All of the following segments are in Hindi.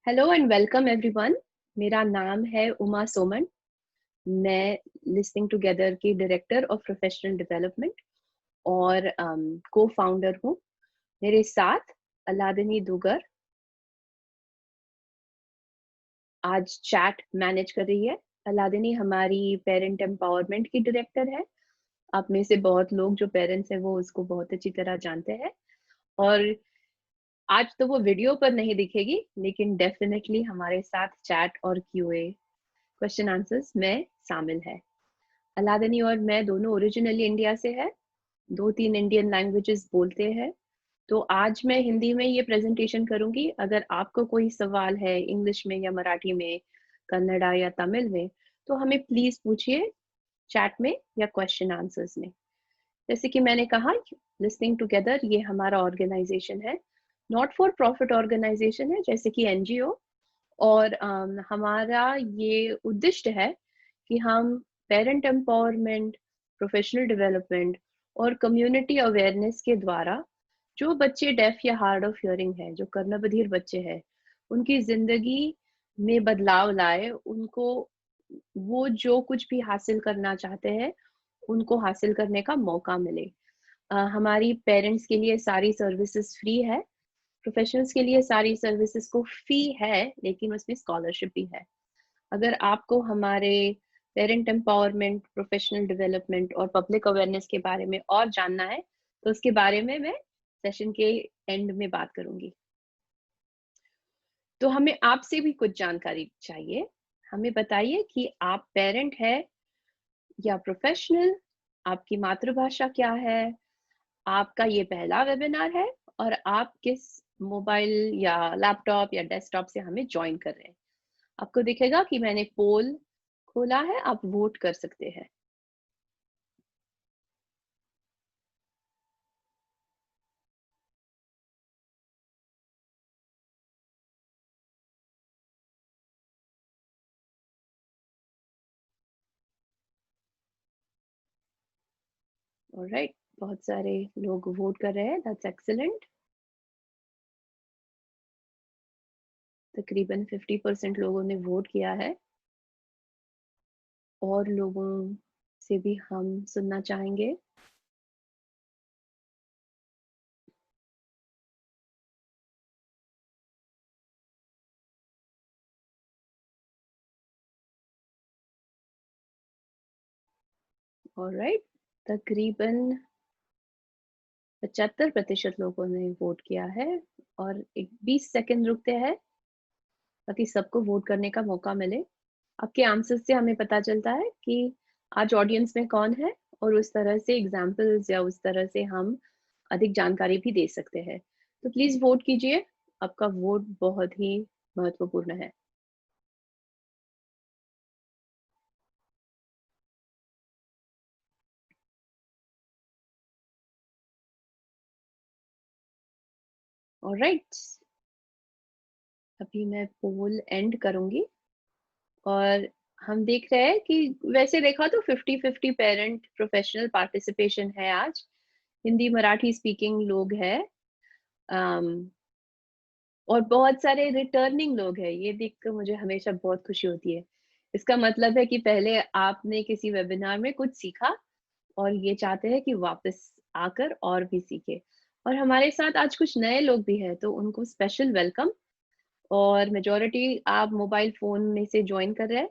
Hello and welcome everyone. मेरा नाम है उमा सोमन। मैं लिसनिंग टुगेदर की डायरेक्टर ऑफ प्रोफेशनल डेवलपमेंट और को फाउंडर हूँ। मेरे साथ अलादिनी दुगर आज चैट मैनेज कर रही है। अलादिनी हमारी पेरेंट एम्पावरमेंट की डायरेक्टर है। आप में से बहुत लोग जो पेरेंट्स हैं वो उसको बहुत अच्छी तरह जानते हैं और आज तो वो वीडियो पर नहीं दिखेगी, लेकिन डेफिनेटली हमारे साथ चैट और क्यूए क्वेश्चन आंसर्स में शामिल है। अलादनी और मैं दोनों ओरिजिनली इंडिया से है, 2-3 इंडियन लैंग्वेजेस बोलते हैं। तो आज मैं हिंदी में ये प्रेजेंटेशन करूंगी। अगर आपको कोई सवाल है इंग्लिश में या मराठी में, कन्नड़ा या तमिल में, तो हमें प्लीज पूछिए चैट में या क्वेश्चन आंसर्स में। जैसे कि मैंने कहा, लिसनिंग टुगेदर ये हमारा ऑर्गेनाइजेशन है, नॉट फॉर प्रॉफिट ऑर्गेनाइजेशन है जैसे कि एनजीओ। और हमारा ये उद्देश्य है कि हम पेरेंट एम्पावरमेंट, प्रोफेशनल डेवलपमेंट और कम्युनिटी अवेयरनेस के द्वारा जो बच्चे डेफ या हार्ड ऑफ हियरिंग है, जो कर्णबधिर बच्चे हैं, उनकी जिंदगी में बदलाव लाए, उनको वो जो कुछ भी हासिल करना चाहते हैं उनको हासिल करने का मौका मिले। हमारी पेरेंट्स के लिए सारी सर्विसेज फ्री है, प्रोफेशनल्स के लिए सारी सर्विसेज को फी है, लेकिन उसमें स्कॉलरशिप भी है। अगर आपको हमारे पेरेंट एम्पावरमेंट, प्रोफेशनल डेवलपमेंट और पब्लिक अवेयरनेस के बारे में और जानना है तो उसके बारे में मैं सेशन के एंड में बात करूंगी। तो हमें आपसे भी कुछ जानकारी चाहिए। हमें बताइए कि आप पेरेंट है या प्रोफेशनल, आपकी मातृभाषा क्या है, आपका ये पहला वेबिनार है और आप किस मोबाइल या लैपटॉप या डेस्कटॉप से हमें ज्वाइन कर रहे हैं। आपको दिखेगा कि मैंने पोल खोला है, आप वोट कर सकते हैं। ऑलराइट, बहुत सारे लोग वोट कर रहे हैं, दैट्स एक्सीलेंट। तकरीबन 50% लोगों ने वोट किया है। और लोगों से भी हम सुनना चाहेंगे। ऑलराइट, तकरीबन 75% लोगों ने वोट किया है। और एक 20 सेकंड रुकते हैं ताकि सबको वोट करने का मौका मिले। आपके आंसर से हमें पता चलता है कि आज ऑडियंस में कौन है और उस तरह से एग्जाम्पल्स या उस तरह से हम अधिक जानकारी भी दे सकते हैं। तो प्लीज वोट कीजिए, आपका वोट बहुत ही महत्वपूर्ण है। ऑलराइट, अभी मैं पोल एंड करूंगी और हम देख रहे हैं कि वैसे देखा तो 50-50 पेरेंट प्रोफेशनल पार्टिसिपेशन है आज। हिंदी मराठी स्पीकिंग लोग हैं, और बहुत सारे रिटर्निंग लोग हैं। ये देखकर मुझे हमेशा बहुत खुशी होती है। इसका मतलब है कि पहले आपने किसी वेबिनार में कुछ सीखा और ये चाहते हैं कि वापस आकर और भी सीखे। और हमारे साथ आज कुछ नए लोग भी हैं, तो उनको स्पेशल वेलकम। और मेजोरिटी आप मोबाइल फोन में से ज्वाइन कर रहे हैं,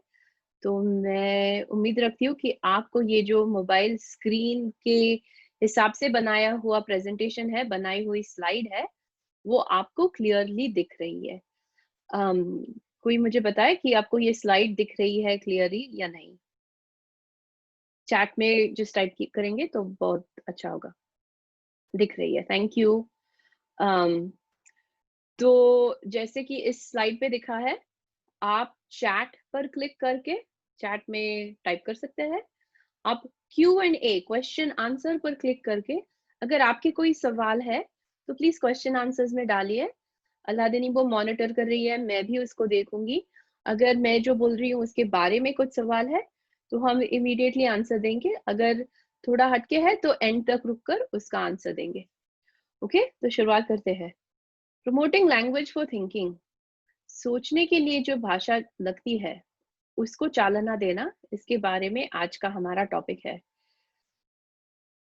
तो मैं उम्मीद रखती हूँ कि आपको ये जो मोबाइल स्क्रीन के हिसाब से बनाया हुआ प्रेजेंटेशन है, बनाई हुई स्लाइड है, वो आपको क्लियरली दिख रही है। अम, कोई मुझे बताए कि आपको ये स्लाइड दिख रही है क्लियरली या नहीं। चैट में जिस टाइप की करेंगे तो बहुत अच्छा होगा। दिख रही है, थैंक यू। um, तो जैसे कि इस स्लाइड पे दिखा है, आप चैट पर क्लिक करके चैट में टाइप कर सकते हैं। आप Q and A, question answer पर क्लिक करके अगर आपके कोई सवाल है तो प्लीज क्वेश्चन आंसर्स में डालिए। अलादीनी वो मॉनिटर कर रही है, मैं भी उसको देखूंगी। अगर मैं जो बोल रही हूँ उसके बारे में कुछ सवाल है तो हम इमीडिएटली आंसर देंगे, अगर थोड़ा हटके है तो एंड तक रुककर उसका आंसर देंगे। ओके, तो शुरुआत करते हैं। Promoting language for thinking. सोचने के लिए जो भाषा लगती है, उसको चालना देना, इसके बारे में आज का हमारा टॉपिक है।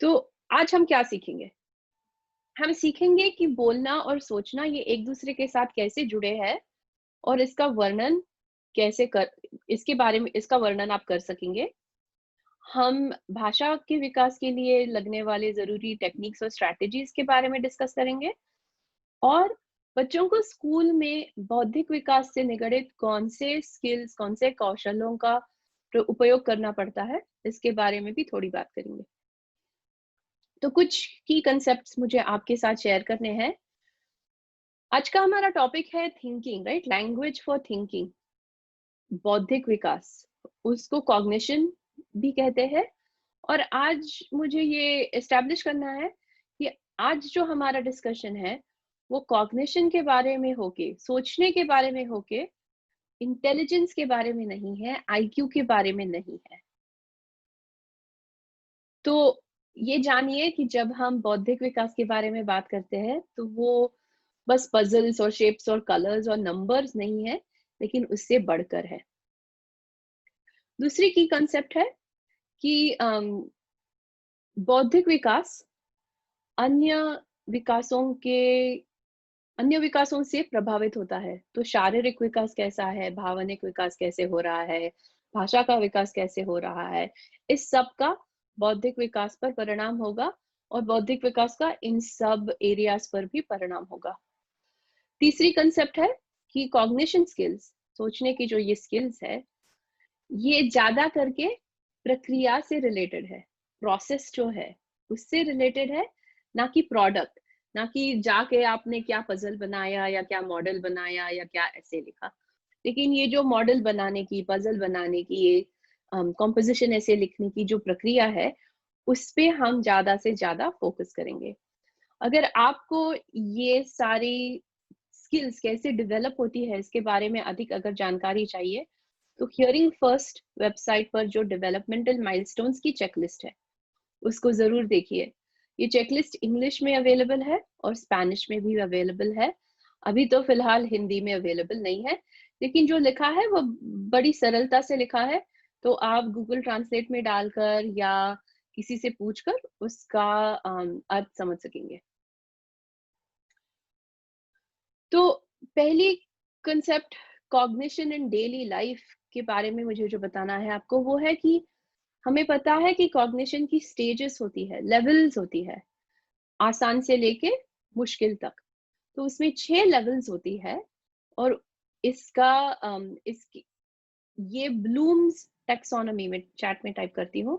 तो आज हम क्या सीखेंगे? हम सीखेंगे कि बोलना और सोचना ये एक-दूसरे के साथ कैसे जुड़े हैं और इसका वर्णन कैसे कर इसके बारे में इसका वर्णन आप कर सकेंगे। हम भाषा के विकास के लिए लगने वाले ज़रूरी टेक्निक्स और स्ट्रैटेजीज़ के बारे में डिस्कस करेंगे और बच्चों को स्कूल में बौद्धिक विकास से निगडित कौन से स्किल्स, कौन से कौशलों का उपयोग करना पड़ता है, इसके बारे में भी थोड़ी बात करेंगे। तो कुछ की कांसेप्ट्स मुझे आपके साथ शेयर करने हैं। आज का हमारा टॉपिक है thinking, right? Language for thinking, बौद्धिक विकास, उसको कॉग्निशन भी कहते हैं। और आज मुझे ये एस्टैब्लिश करना है कि आज जो हमारा डिस्कशन है, वो कॉग्निशन के बारे में होके, सोचने के बारे में होके, इंटेलिजेंस के बारे में नहीं है, आईक्यू के बारे में नहीं है। तो ये जानिए कि जब हम बौद्धिक विकास के बारे में बात करते हैं, तो वो बस पजल्स और शेप्स और कलर्स और नंबर्स नहीं है, लेकिन उससे बढ़कर है। दूसरी की कांसेप्ट है कि बौद्धिक विकास अन्य विकासों के अन्य विकासों से प्रभावित होता है। तो शारीरिक विकास कैसा है, भावनिक विकास कैसे हो रहा है, भाषा का विकास कैसे हो रहा है, इस सब का बौद्धिक विकास पर परिणाम होगा और बौद्धिक विकास का इन सब एरियाज पर भी परिणाम होगा। तीसरी कंसेप्ट है कि कॉग्निशन स्किल्स, सोचने की जो ये स्किल्स है, ये ज्यादा करके प्रक्रिया से रिलेटेड है, प्रोसेस जो है उससे रिलेटेड है, ना कि प्रोडक्ट, ना कि जाके आपने क्या पजल बनाया या क्या मॉडल बनाया या क्या ऐसे लिखा। लेकिन ये जो मॉडल बनाने की, पजल बनाने की, ये कॉम्पोजिशन ऐसे लिखने की जो प्रक्रिया है, उस पे हम ज्यादा से ज्यादा फोकस करेंगे। अगर आपको ये सारी स्किल्स कैसे डेवलप होती है, इसके बारे में अधिक अगर जानकारी चाहिए, तो हियरिंग फर्स्ट वेबसाइट पर जो डेवलपमेंटल माइलस्टोन्स की चेकलिस्ट है, उसको जरूर देखिए। ये चेकलिस्ट इंग्लिश में अवेलेबल है और स्पेनिश में भी अवेलेबल है। अभी तो फिलहाल हिंदी में अवेलेबल नहीं है, लेकिन जो लिखा है वो बड़ी सरलता से लिखा है। तो आप गूगल ट्रांसलेट में डालकर या किसी से पूछकर उसका अर्थ समझ सकेंगे। तो पहली कंसेप्ट कॉग्निशन इन डेली लाइफ के बारे में मुझे जो बताना है आपको, वो है कि हमें पता है कि कॉग्निशन की स्टेजेस होती है, लेवल्स होती है, आसान से लेके मुश्किल तक। तो उसमें 6 लेवल्स होती है और इसका इसकी ये ब्लूम्स टैक्सोनॉमी में चैट में टाइप करती हूँ।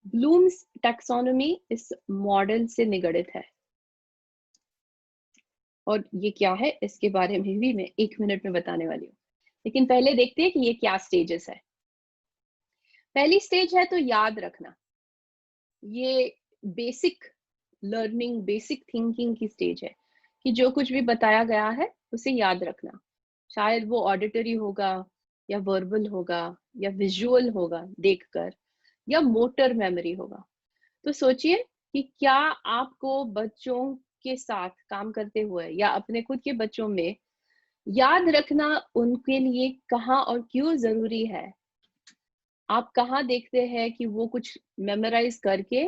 ब्लूम्स टैक्सोनॉमी इस मॉडल से निगडित है और ये क्या है, इसके बारे में भी मैं 1 मिनट में बताने वाली हूँ। लेकिन पहले देखते हैं कि ये क्या स्टेजेस है। पहली स्टेज है तो याद रखना। ये बेसिक लर्निंग, बेसिक थिंकिंग की स्टेज है कि जो कुछ भी बताया गया है उसे याद रखना। शायद वो ऑडिटरी होगा या वर्बल होगा या विजुअल होगा देखकर, या मोटर मेमोरी होगा। तो सोचिए कि क्या आपको बच्चों के साथ काम करते हुए या अपने खुद के बच्चों में याद रखना उनके लिए कहाँ और क्यों जरूरी है। आप कहाँ देखते हैं कि वो कुछ मेमोराइज करके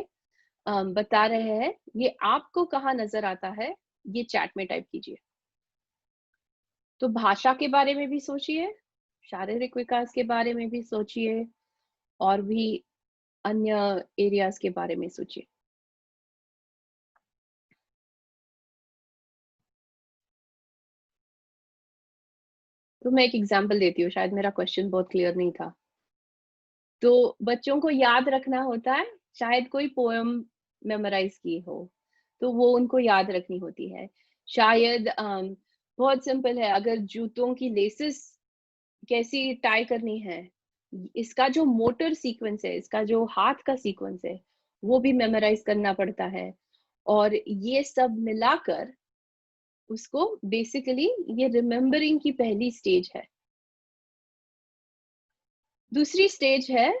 बता रहे हैं, ये आपको कहाँ नजर आता है, ये चैट में टाइप कीजिए। तो भाषा के बारे में भी सोचिए, शारीरिक विकास के बारे में भी सोचिए और भी अन्य एरियाज के बारे में सोचिए। तो मैं एक एग्जांपल देती हूँ, शायद मेरा क्वेश्चन बहुत क्लियर नहीं था। तो बच्चों को याद रखना होता है, शायद कोई पोएम मेमोराइज की हो, तो वो उनको याद रखनी होती है। शायद बहुत सिंपल है, अगर जूतों की लेसेस कैसी टाई करनी है, इसका जो मोटर सीक्वेंस है, इसका जो हाथ का सीक्वेंस है, वो भी मेमोराइज करना पड़ता है। और ये सब मिलाकर उसको बेसिकली ये रिमेम्बरिंग की पहली स्टेज है। दूसरी स्टेज है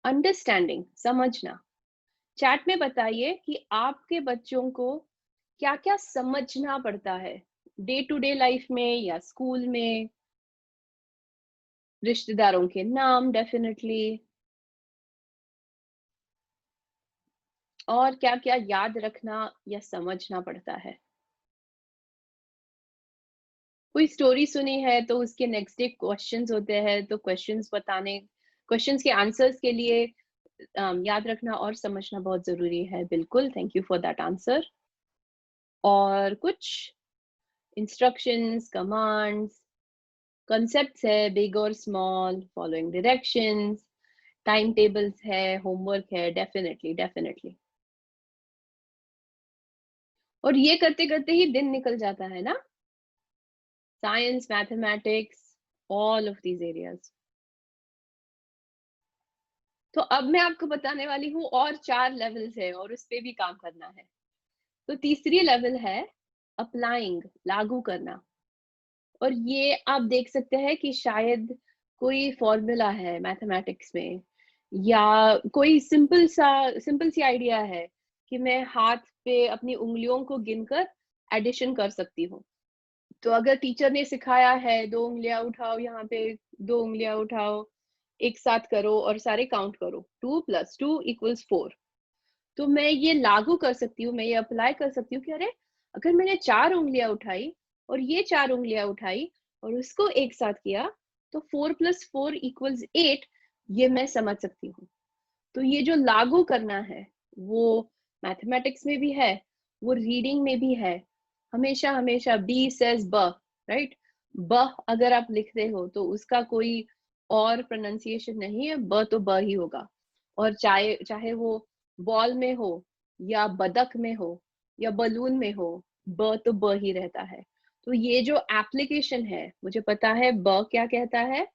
अंडरस्टैंडिंग, समझना। चैट में बताइए कि आपके बच्चों को क्या-क्या समझना पड़ता है। डे टू डे लाइफ में या स्कूल में, रिश्तेदारों के नाम डेफिनेटली, और क्या-क्या याद रखना या समझना पड़ता है। कोई स्टोरी सुनी है तो उसके नेक्स्ट डे क्वेश्चंस होते हैं, तो क्वेश्चंस के आंसर्स के लिए याद रखना और समझना बहुत ज़रूरी है। बिल्कुल, thank you for that answer. और कुछ इंस्ट्रक्शंस, कमांड्स, कॉन्सेप्ट्स है बिग और small, following directions, time tables है, होमवर्क है, डेफिनिटली, डेफिनिटली। और ये करते-करते ही दिन निकल जाता है ना? Science, mathematics, all of these areas. तो अब मैं आपको बताने वाली हूँ और 4 लेवल्स हैं और उस पे भी काम करना है। तो तीसरी लेवल है अप्लाइंग, लागू करना। और ये आप देख सकते हैं कि शायद कोई फ़ॉर्मूला है मैथमेटिक्स में, या कोई सिंपल सी आइडिया है कि मैं हाथ पे अपनी उँगलियों को गिनकर एडिशन कर सकती हूँ। तो अगर टीचर ने सिखाया है 2 उँगलियाँ उठाओ, यहाँ पे 2 उँगलियाँ उठाओ, एक साथ करो और सारे काउंट करो। 2 + 2 = 4। तो मैं ये लागू कर सकती हूँ, मैं ये अप्लाई कर सकती हूँ कि अरे! अगर मैंने 4 उँगलियाँ उठाई और ये 4 उँगलियाँ उठाई और उसको एक साथ किया, तो 4 + 4 = 8, ये मैं समझ सकती हूँ। तो ये जो लागू करना है, वो मैथमेटिक्स में भी है, वो रीडिंग में भी है। हमेशा-हमेशा बी सेज़ ब, राइट? ब अगर आप लिखते हो तो उसका कोई और प्रोनंसिएशन नहीं है, ब तो ब ही होगा। और चाहे चाहे वो बॉल में हो या बतख में हो या बलून में हो, ब तो ब ही रहता है। तो ये जो एप्लीकेशन है, मुझे पता है ब क्या कहता है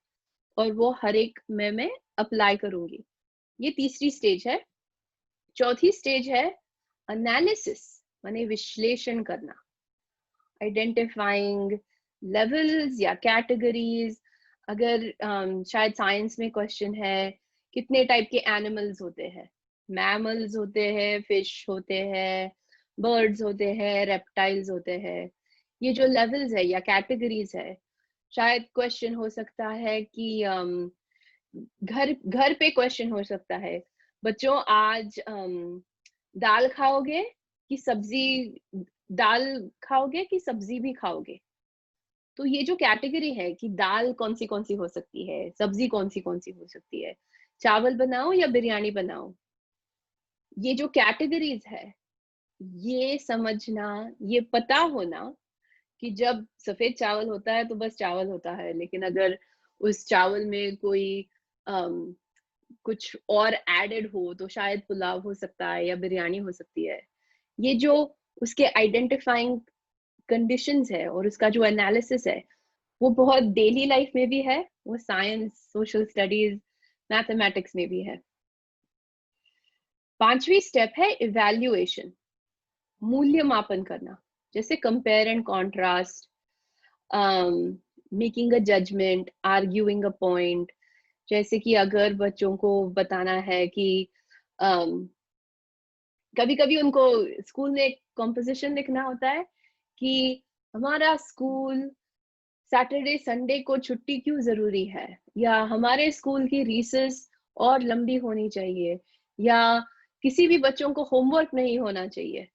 और वो हर एक में मैं अप्लाई करूँगी। ये तीसरी स्टेज है। चौथी स्टेज है एनालिसिस, माने विश्लेषण करना, आइडेंटिफाइंग लेवल्स या कैटेगरीज। अगर शायद साइंस में क्वेश्चन है कितने टाइप के एनिमल्स होते हैं, मैमल्स होते हैं, फिश होते हैं, बर्ड्स होते हैं, रेप्टाइल्स होते हैं। ये जो लेवल्स है या कैटेगरीज है, शायद क्वेश्चन हो सकता है कि घर घर पे क्वेश्चन हो सकता है, बच्चों आज दाल खाओगे कि सब्जी, दाल खाओगे कि सब्जी भी खाओगे? तो ये जो कैटेगरी है कि दाल कौन सी हो सकती है, सब्जी कौन सी हो सकती है, चावल बनाओ या बिरयानी बनाओ, ये जो कैटेगरीज है, ये समझना, ये पता होना कि जब सफेद चावल होता है तो बस चावल होता है, लेकिन अगर उस चावल में कोई अम, कुछ और एडेड हो तो शायद पुलाव हो सकता है या बिरयानी हो सकती है। ये जो उसके आइडेंटिफाइंग कंडीशंस है और उसका जो एनालिसिस है, वो बहुत डेली लाइफ में भी है, वो साइंस, सोशल स्टडीज, मैथमेटिक्स में भी है। 5वीं स्टेप है इवैल्यूएशन, मूल्यमापन करना, जैसे compare and contrast, making a judgement, arguing a point. जैसे कि अगर बच्चों को बताना है कि um, कभी-कभी उनको स्कूल में एक कॉम्पोजिशन लिखना होता है कि हमारा स्कूल सैटरडे संडे को छुट्टी क्यों ज़रूरी है? या हमारे स्कूल की रिसेस और लंबी होनी चाहिए, या किसी भी बच्चों को होमवर्क नहीं होना चाहिए।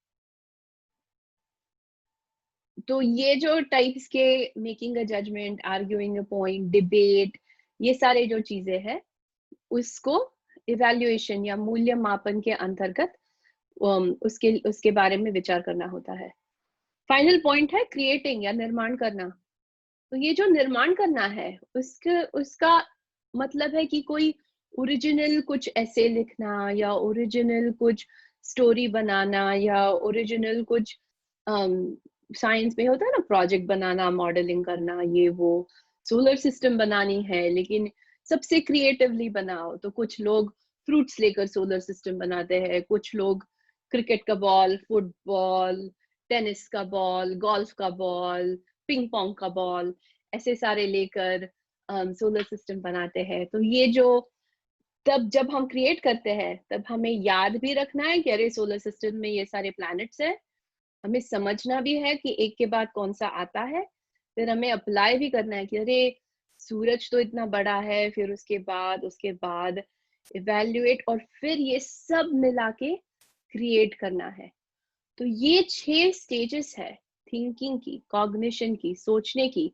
तो ये जो टाइप्स के making a judgement, arguing a point, debate, ये सारे जो चीज़ें हैं, उसको इवैल्यूएशन या मूल्य मापन के अंतर्गत उसके उसके बारे में विचार करना होता है। फाइनल पॉइंट है क्रिएटिंग या निर्माण करना। तो ये जो निर्माण करना है, उसका उसका मतलब है कि कोई ओरिजिनल कुछ ऐसे लिखना या ओरिजिनल कुछ स्टोरी बनाना या ओरिजिनल कुछ साइंस में होता है ना, प्रोजेक्ट बनाना, मॉडलिंग करना, ये वो सोलर सिस्टम बनानी है, लेकिन सबसे क्रिएटिवली बनाओ। तो कुछ लोग फ्रूट्स लेकर सोलर सिस्टम बनाते हैं, कुछ लोग क्रिकेट का बॉल, फुटबॉल, टेनिस का बॉल, गोल्फ का बॉल, पिंग पोंग का बॉल, ऐसे सारे लेकर सोलर सिस्टम बनाते हैं। तो ये जो तब जब हम क्रिएट करते हैं, तब हमें याद भी रखना है कि अरे सोलर सिस्टम में ये सारे प्लैनेट्स हैं, हमें समझना भी है कि एक के बाद कौन सा आता है, फिर हमें अप्लाई भी करना है कि अरे सूरज तो इतना बड़ा है, फिर उसके बाद इवैल्यूएट और फिर ये सब मिला के क्रिएट करना है। तो ये 6 स्टेजेस है थिंकिंग की, कॉग्निशन की, सोचने की,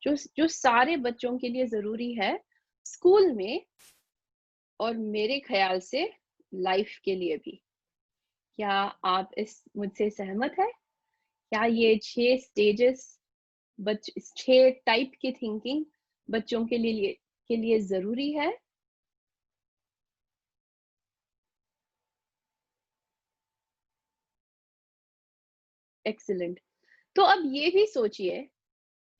जो जो सारे बच्चों के लिए जरूरी है स्कूल में, और मेरे ख्याल से लाइफ के लिए भी। क्या आप इस मुझसे सहमत है? क्या ये 6 स्टेजेस, 6 टाइप की थिंकिंग बच्चों के लिए जरूरी है? एक्सीलेंट। तो अब ये भी सोचिए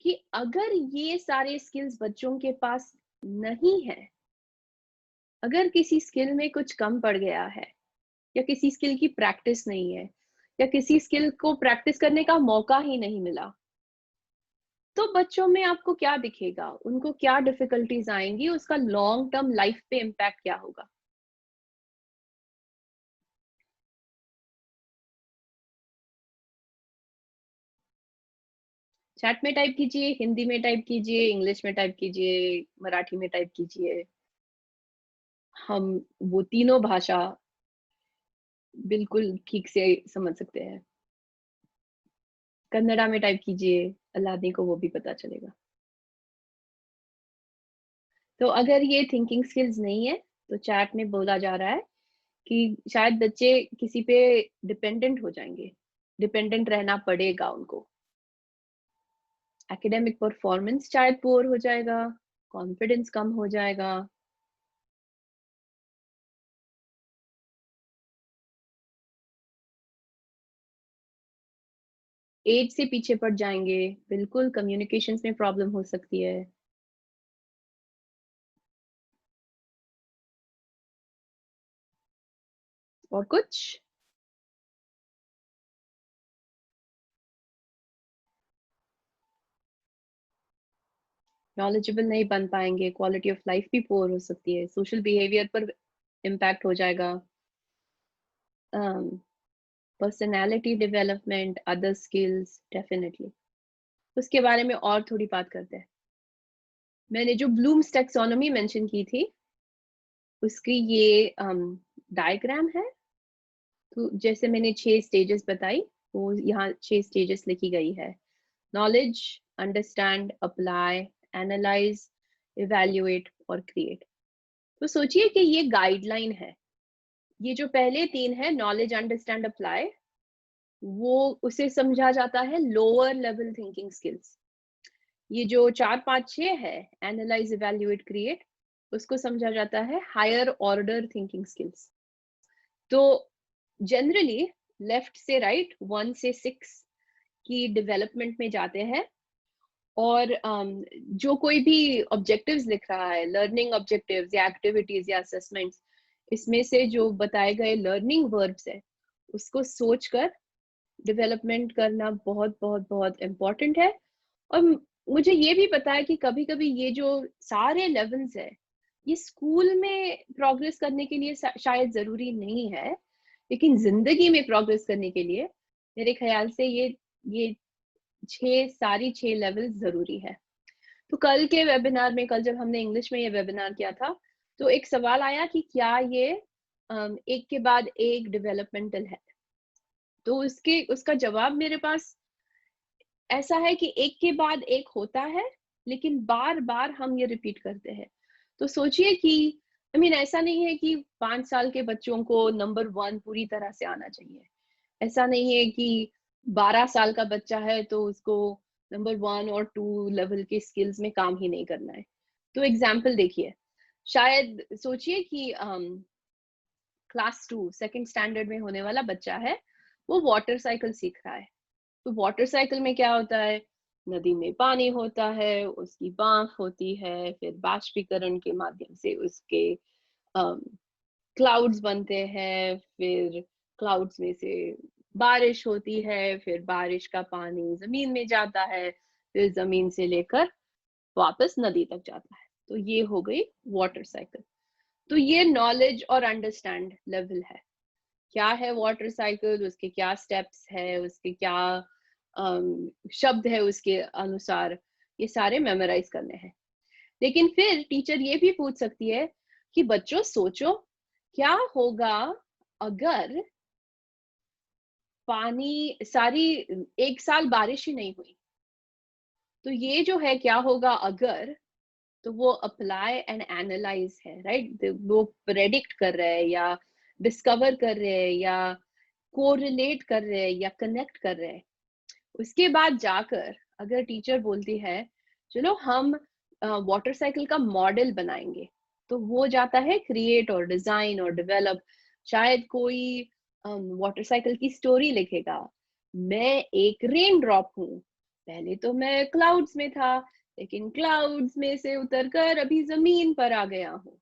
कि अगर ये सारे स्किल्स बच्चों के पास नहीं है, अगर किसी स्किल में कुछ कम पड़ गया है, या किसी स्किल की प्रैक्टिस नहीं है, या किसी स्किल को प्रैक्टिस करने का मौका ही नहीं मिला, तो बच्चों में आपको क्या दिखेगा? उनको क्या डिफिकल्टीज आएंगी? उसका लॉन्ग टर्म लाइफ पे इम्पैक्ट क्या होगा? चैट में टाइप कीजिए, हिंदी में टाइप कीजिए, इंग्लिश में टाइप कीजिए, मराठी में टाइप कीजिए। हम वो तीनों भाषा बिल्कुल ठीक से समझ सकते हैं। कन्नड़ा में टाइप कीजिए, अल्लादी को वो भी पता चलेगा। तो अगर ये थिंकिंग स्किल्स नहीं है, तो चैट में बोला जा रहा है कि शायद बच्चे किसी पे डिपेंडेंट हो जाएंगे, डिपेंडेंट रहना पड़ेगा उनको। एकेडमिक परफॉर्मेंस शायद पुअर हो जाएगा, कॉन्फिडेंस कम हो जाएगा। एज से पीछे पड़ जाएंगे, बिल्कुल कम्युनिकेशंस में प्रॉब्लम हो सकती है। और कुछ? नॉलेजेबल नहीं बन पाएंगे, क्वालिटी ऑफ लाइफ भी पुअर हो सकती है, सोशल बिहेवियर पर इम्पैक्ट हो जाएगा, personality development, other skills definitely. उसके बारे में और थोड़ी बात करते हैं। मैंने जो ब्लूम्स टैक्सोनॉमी मेंशन की थी, उसकी ये डायग्राम है। तो जैसे मैंने 6 स्टेजेस बताई, वो यहाँ 6 स्टेजेस लिखी गई है। Knowledge, understand, apply, analyse, evaluate और क्रिएट। तो सोचिए कि ये गाइडलाइन है। ये जो पहले 3 है, नॉलेज, अंडरस्टैंड, अप्लाई, वो उसे समझा जाता है लोअर लेवल थिंकिंग स्किल्स। ये जो 4 5 6 है, एनालाइज, इवैल्यूएट, क्रिएट, उसको समझा जाता है हायर ऑर्डर थिंकिंग स्किल्स। तो जनरली लेफ्ट से राइट, 1 से 6 की डेवलपमेंट में जाते हैं। और जो कोई भी ऑब्जेक्टिव्स लिख रहा है, लर्निंग ऑब्जेक्टिव्स या एक्टिविटीज या असेसमेंट्स, इसमें से जो बताए गए लर्निंग वर्ब्स है, उसको सोचकर डेवलपमेंट करना बहुत बहुत बहुत इम्पोर्टेंट है। और मुझे ये भी पता है कि कभी कभी ये जो सारे लेवल्स है, ये स्कूल में प्रोग्रेस करने के लिए शायद जरूरी नहीं है, लेकिन जिंदगी में प्रोग्रेस करने के लिए मेरे ख्याल से ये 6 लेवल जरूरी है। तो कल के वेबिनार में, कल जब हमने इंग्लिश में ये वेबिनार किया था, तो एक सवाल आया कि क्या ये एक के बाद एक डेवलपमेंटल है। तो उसका जवाब मेरे पास ऐसा है कि एक के बाद एक होता है, लेकिन बार बार हम ये रिपीट करते हैं। तो सोचिए कि ऐसा नहीं है कि 5 साल के बच्चों को नंबर 1 पूरी तरह से आना चाहिए। ऐसा नहीं है कि 12 साल का बच्चा है तो उसको नंबर 1 और 2 लेवल के स्किल्स में काम ही नहीं करना है। तो एग्जाम्पल देखिए, शायद सोचिए कि क्लास 2 सेकंड स्टैंडर्ड में होने वाला बच्चा है, वो वाटर साइकिल सीख रहा है। तो वाटर साइकिल में क्या होता है? नदी में पानी होता है, उसकी भाप होती है, फिर बाष्पीकरण के माध्यम से उसके क्लाउड्स बनते हैं, फिर क्लाउड्स में से बारिश होती है, फिर बारिश का पानी जमीन में जाता है, फिर जमीन से लेकर वापस नदी तक जाता है। तो ये हो गई वाटर साइकिल। तो ये नॉलेज और अंडरस्टैंड लेवल है। क्या है वाटर साइकिल, उसके क्या स्टेप्स है, उसके क्या शब्द है उसके अनुसार, ये सारे मेमोराइज करने हैं। लेकिन फिर टीचर ये भी पूछ सकती है कि बच्चों सोचो, क्या होगा अगर पानी सारी एक साल बारिश ही नहीं हुई? तो ये जो है क्या होगा अगर, तो वो अप्लाई एंड एनालाइज है, राइट? वो प्रेडिक्ट कर रहे हैं या डिस्कवर कर रहे हैं या कोरिलेट कर रहे हैं या कनेक्ट कर रहे हैं। उसके बाद जाकर अगर टीचर बोलती है चलो हम वाटर साइकिल का मॉडल बनाएंगे, तो वो जाता है क्रिएट और डिजाइन और डेवलप। शायद कोई वाटर साइकिल की स्टोरी लिखेगा, मैं एक रेन ड्रॉप हूँ, पहले तो मैं क्लाउड्स में था, लेकिन क्लाउड्स में से उतरकर अभी जमीन पर आ गया हूँ,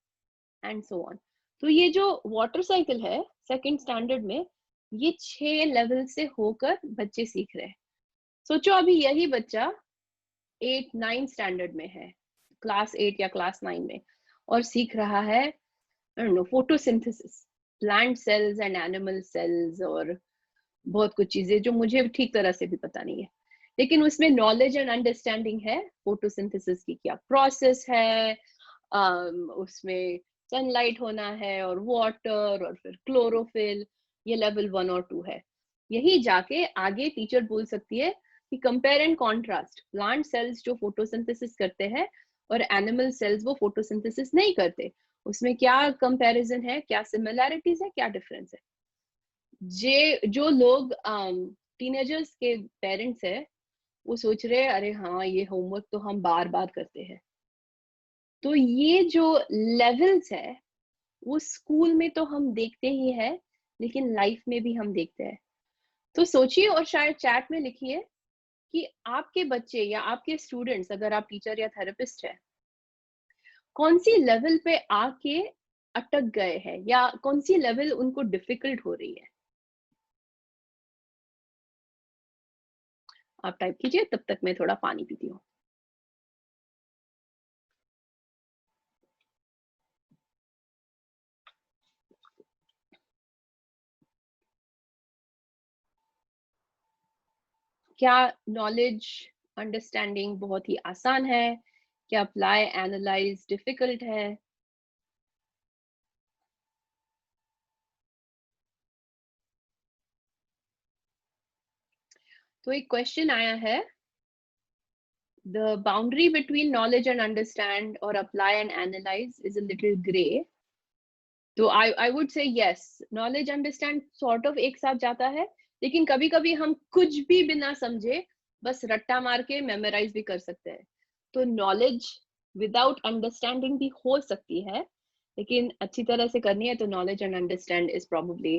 एंड सो ऑन। तो ये जो वाटर साइकिल है सेकंड स्टैंडर्ड में, ये 6 लेवल से होकर बच्चे सीख रहे हैं। सोचो अभी यही बच्चा 8-9 स्टैंडर्ड में है, क्लास 8 या क्लास 9 में, और सीख रहा है photosynthesis, plant cells and animal cells, और बहुत कुछ चीजें जो मुझे ठीक तरह से भी पता नहीं है, लेकिन उसमें नॉलेज एंड अंडरस्टैंडिंग है फोटोसिंथेसिस की क्या प्रोसेस है, उसमें सनलाइट होना है और वाटर और फिर क्लोरोफिल, ये लेवल 1 और 2 है। यही जाके आगे टीचर बोल सकती है कि compare and contrast, plant cells जो फोटोसिंथेसिस करते हैं और एनिमल सेल्स वो फोटोसिंथेसिस नहीं करते, उसमें क्या कंपैरिजन है, क्या सिमिलैरिटीज है, क्या डिफरेंस है। जे जो लोग टीनेजर्स के पेरेंट्स है, वो सोच रहे हैं अरे हाँ ये होमवर्क तो हम बार बार करते हैं। तो ये जो लेवल्स है वो स्कूल में तो हम देखते ही है, लेकिन लाइफ में भी हम देखते हैं। तो सोचिए और शायद चैट में लिखिए कि आपके बच्चे या आपके स्टूडेंट्स, अगर आप टीचर या थेरेपिस्ट है, कौन सी लेवल पे आके अटक गए हैं या कौन सी लेवल उनको डिफिकल्ट हो रही है। आप टाइप कीजिए, तब तक मैं थोड़ा पानी पीती हूँ। क्या नॉलेज अंडरस्टैंडिंग बहुत ही आसान है? क्या अप्लाई एनालाइज डिफिकल्ट है? तो एक क्वेश्चन आया है, the boundary between knowledge and understand or apply and analyze is a little gray. तो I would say yes, knowledge understand sort of एक साथ जाता है, लेकिन कभी कभी हम कुछ भी बिना समझे बस रट्टा मार के मेमोराइज भी कर सकते हैं। तो नॉलेज विदाउट अंडरस्टैंडिंग भी हो सकती है, लेकिन अच्छी तरह से करनी है तो knowledge and understand is probably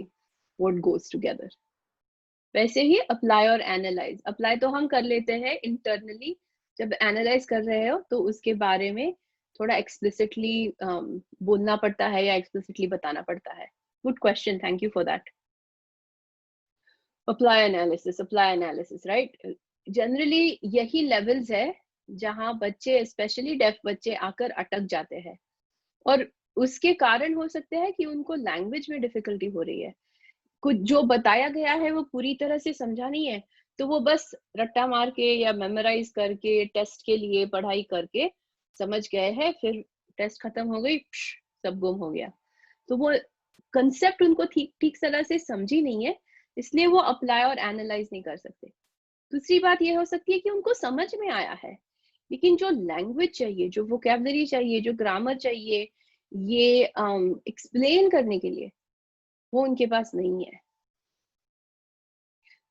what goes together. वैसे ही अप्लाई और एनालाइज, अप्लाई तो हम कर लेते हैं इंटरनली, जब एनालाइज कर रहे हो तो उसके बारे में थोड़ा एक्सप्लिसिटली बोलना पड़ता है या एक्सप्लिसिटली बताना पड़ता है। Good question, thank you for that. Apply analysis right, generally यही लेवल्स है जहां बच्चे, स्पेशली डेफ बच्चे आकर अटक जाते हैं, और उसके कारण हो सकते हैं कि उनको लैंग्वेज में डिफिकल्टी हो रही है, कुछ जो बताया गया है वो पूरी तरह से समझा नहीं है, तो वो बस रट्टा मार के या मेमोराइज करके टेस्ट के लिए पढ़ाई करके समझ गए हैं, फिर टेस्ट खत्म हो गई, सब गुम हो गया। तो वो कंसेप्ट उनको ठीक ठीक तरह से समझी नहीं है, इसलिए वो अप्लाई और एनालाइज नहीं कर सकते। दूसरी बात ये हो सकती है कि उनको समझ में आया है, लेकिन जो लैंग्वेज चाहिए, जो वोकेबलरी चाहिए, जो ग्रामर चाहिए, ये एक्सप्लेन करने के लिए, वो उनके पास नहीं है।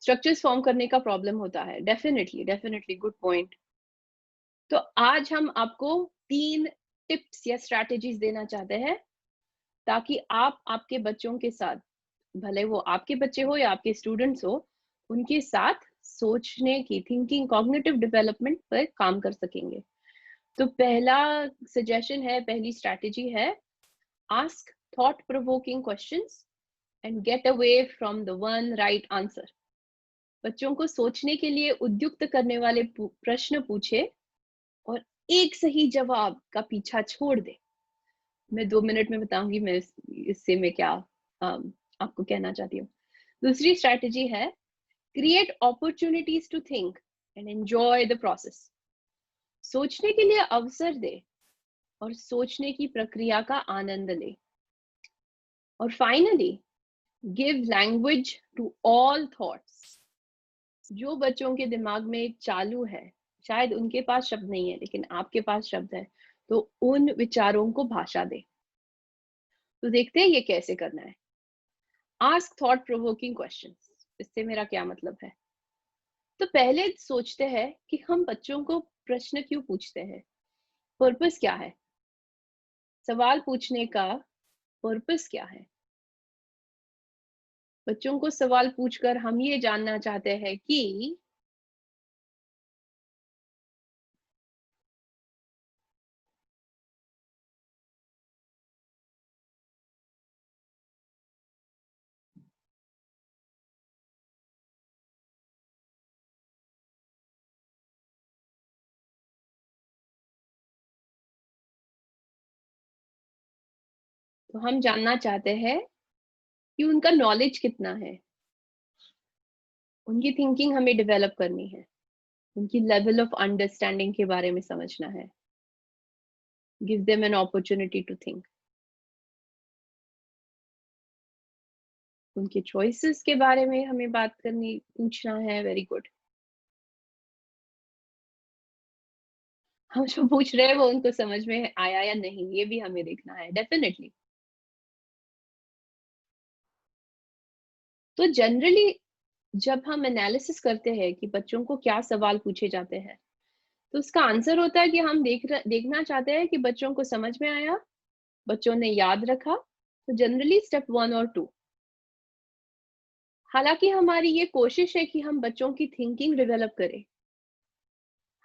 स्ट्रक्चर्स फॉर्म करने का प्रॉब्लम होता है, डेफिनेटली डेफिनेटली, गुड पॉइंट। तो आज हम आपको 3 टिप्स या स्ट्रैटेजीज देना चाहते हैं, ताकि आप आपके बच्चों के साथ, भले वो आपके बच्चे हो या आपके स्टूडेंट्स हो, उनके साथ सोचने की, थिंकिंग, कॉग्निटिव डेवलपमेंट पर काम कर सकेंगे। तो पहला सजेशन है, पहली स्ट्रैटेजी है, ask thought provoking questions and get away from the one right answer. बच्चों को सोचने के लिए उद्युक्त करने वाले प्रश्न पूछे और एक सही जवाब का पीछा छोड़ दे। मैं 2 मिनट में बताऊंगी मैं इससे मैं क्या आपको कहना चाहती हूँ। दूसरी स्ट्रैटेजी है create opportunities to think and enjoy the process. सोचने के लिए अवसर दे और सोचने की प्रक्रिया का आनंद ले। और finally give language to all thoughts. जो बच्चों के दिमाग में चालू है, शायद उनके पास शब्द नहीं है लेकिन आपके पास शब्द है, तो उन विचारों को भाषा दे। तो देखते हैं ये कैसे करना है। Ask thought provoking questions. इससे मेरा क्या मतलब है? तो पहले सोचते हैं कि हम बच्चों को प्रश्न क्यों पूछते हैं, पर्पस क्या है, सवाल पूछने का पर्पस क्या है। बच्चों को सवाल पूछकर हम ये जानना चाहते हैं कि तो हम जानना चाहते हैं कि उनका नॉलेज कितना है, उनकी थिंकिंग हमें डेवलप करनी है, उनकी लेवल ऑफ अंडरस्टैंडिंग के बारे में समझना है। Give them an opportunity to think. उनके चॉइसेस के बारे में हमें बात करनी, पूछना है। Very good. हम जो पूछ रहे हैं वो उनको समझ में आया या नहीं, ये भी हमें देखना है डेफिनेटली। तो जनरली जब हम एनालिसिस करते हैं कि बच्चों को क्या सवाल पूछे जाते हैं, तो उसका आंसर होता है कि हम देखना चाहते हैं कि बच्चों को समझ में आया, बच्चों ने याद रखा। तो जनरली स्टेप 1 और 2। हालांकि हमारी ये कोशिश है कि हम बच्चों की थिंकिंग डेवलप करें।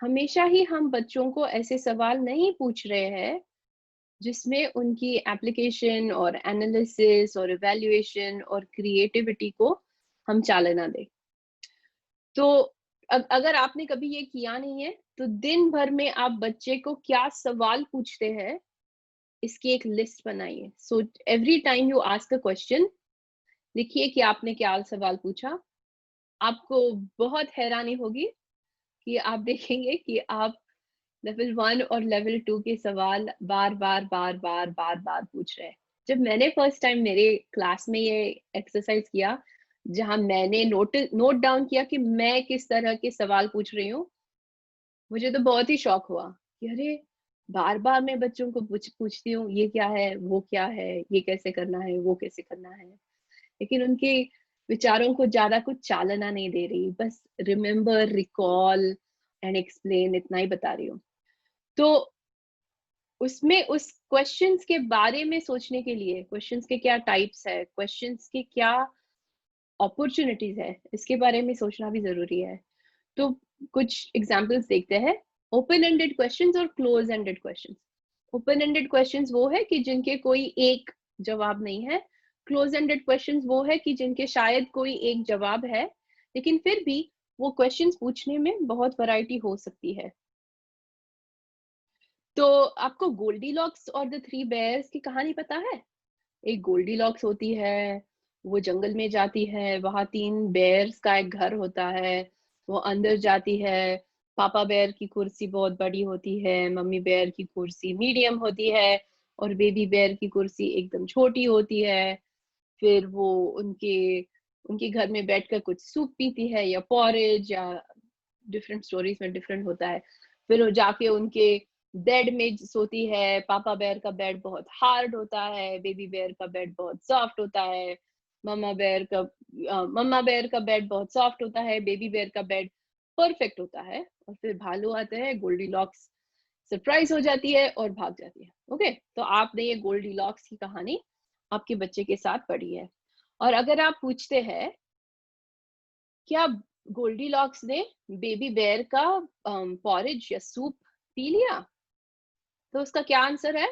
हमेशा ही हम बच्चों को ऐसे सवाल नहीं पूछ रहे हैं जिसमें उनकी एप्लीकेशन और एनालिसिस और इवैल्यूएशन और क्रिएटिविटी को हम चालना दें। तो अगर आपने कभी ये किया नहीं है, तो दिन भर में आप बच्चे को क्या सवाल पूछते हैं, इसकी एक लिस्ट बनाइए। So every time you ask a question, लिखिए कि आपने क्या सवाल पूछा। आपको बहुत हैरानी होगी कि आप देखेंगे कि आप लेवल 1 और लेवल 2 के सवाल बार बार पूछ रहे हैं। जब मैंने फर्स्ट टाइम मेरे क्लास में ये एक्सरसाइज किया, जहां मैंने नोट डाउन किया कि मैं किस तरह के सवाल पूछ रही हूँ, मुझे तो बहुत ही शौक हुआ कि अरे, बार बार मैं बच्चों को पूछती हूँ ये क्या है, वो क्या है, ये कैसे करना है, वो कैसे करना है, लेकिन उनके विचारों को ज्यादा कुछ चालना नहीं दे रही, बस रिमेम्बर, रिकॉल एंड एक्सप्लेन, इतना ही बता रही हूँ। तो उसमें उस क्वेश्चंस के बारे में सोचने के लिए, क्वेश्चंस के क्या टाइप्स है, क्वेश्चंस के क्या अपॉर्चुनिटीज है, इसके बारे में सोचना भी जरूरी है। तो कुछ एग्जांपल्स देखते हैं। ओपन एंडेड क्वेश्चंस और close ended questions. Open ended questions वो है कि जिनके कोई एक जवाब नहीं है। क्लोज एंडेड क्वेश्चंस वो है कि जिनके शायद कोई एक जवाब है, लेकिन फिर भी वो क्वेश्चंस पूछने में बहुत वैरायटी हो सकती है। तो आपको गोल्डीलॉक्स और द थ्री बेयर्स की कहानी पता है? एक गोल्डीलॉक्स होती है, वो जंगल में जाती है, वहां 3 बेयर्स का एक घर होता है। वो अंदर जाती है, पापा बेयर की कुर्सी बहुत बड़ी होती है, मम्मी बेयर की कुर्सी मीडियम होती है, और बेबी बेयर की कुर्सी एकदम छोटी होती है। फिर वो उनके उनके घर में बैठकर कुछ सूप पीती है या पॉरेज, या डिफरेंट स्टोरीज में डिफरेंट होता है। फिर वो जाके उनके बेड में सोती है। पापा बेयर का बेड बहुत हार्ड होता है, बेबी बेयर का बेड बहुत सॉफ्ट होता है। मम्मा बेयर का बेड बहुत सॉफ्ट होता है, बेबी बेयर का बेड परफेक्ट होता है। और फिर भालू आते हैं, गोल्डी लॉक्स सरप्राइज हो जाती है और भाग जाती है। ओके, तो आपने ये गोल्डी लॉक्स की कहानी आपके बच्चे के साथ पढ़ी है। और अगर आप पूछते हैं क्या गोल्डी लॉक्स ने बेबी बेयर का पॉरेज या सूप पी लिया, तो उसका क्या आंसर है?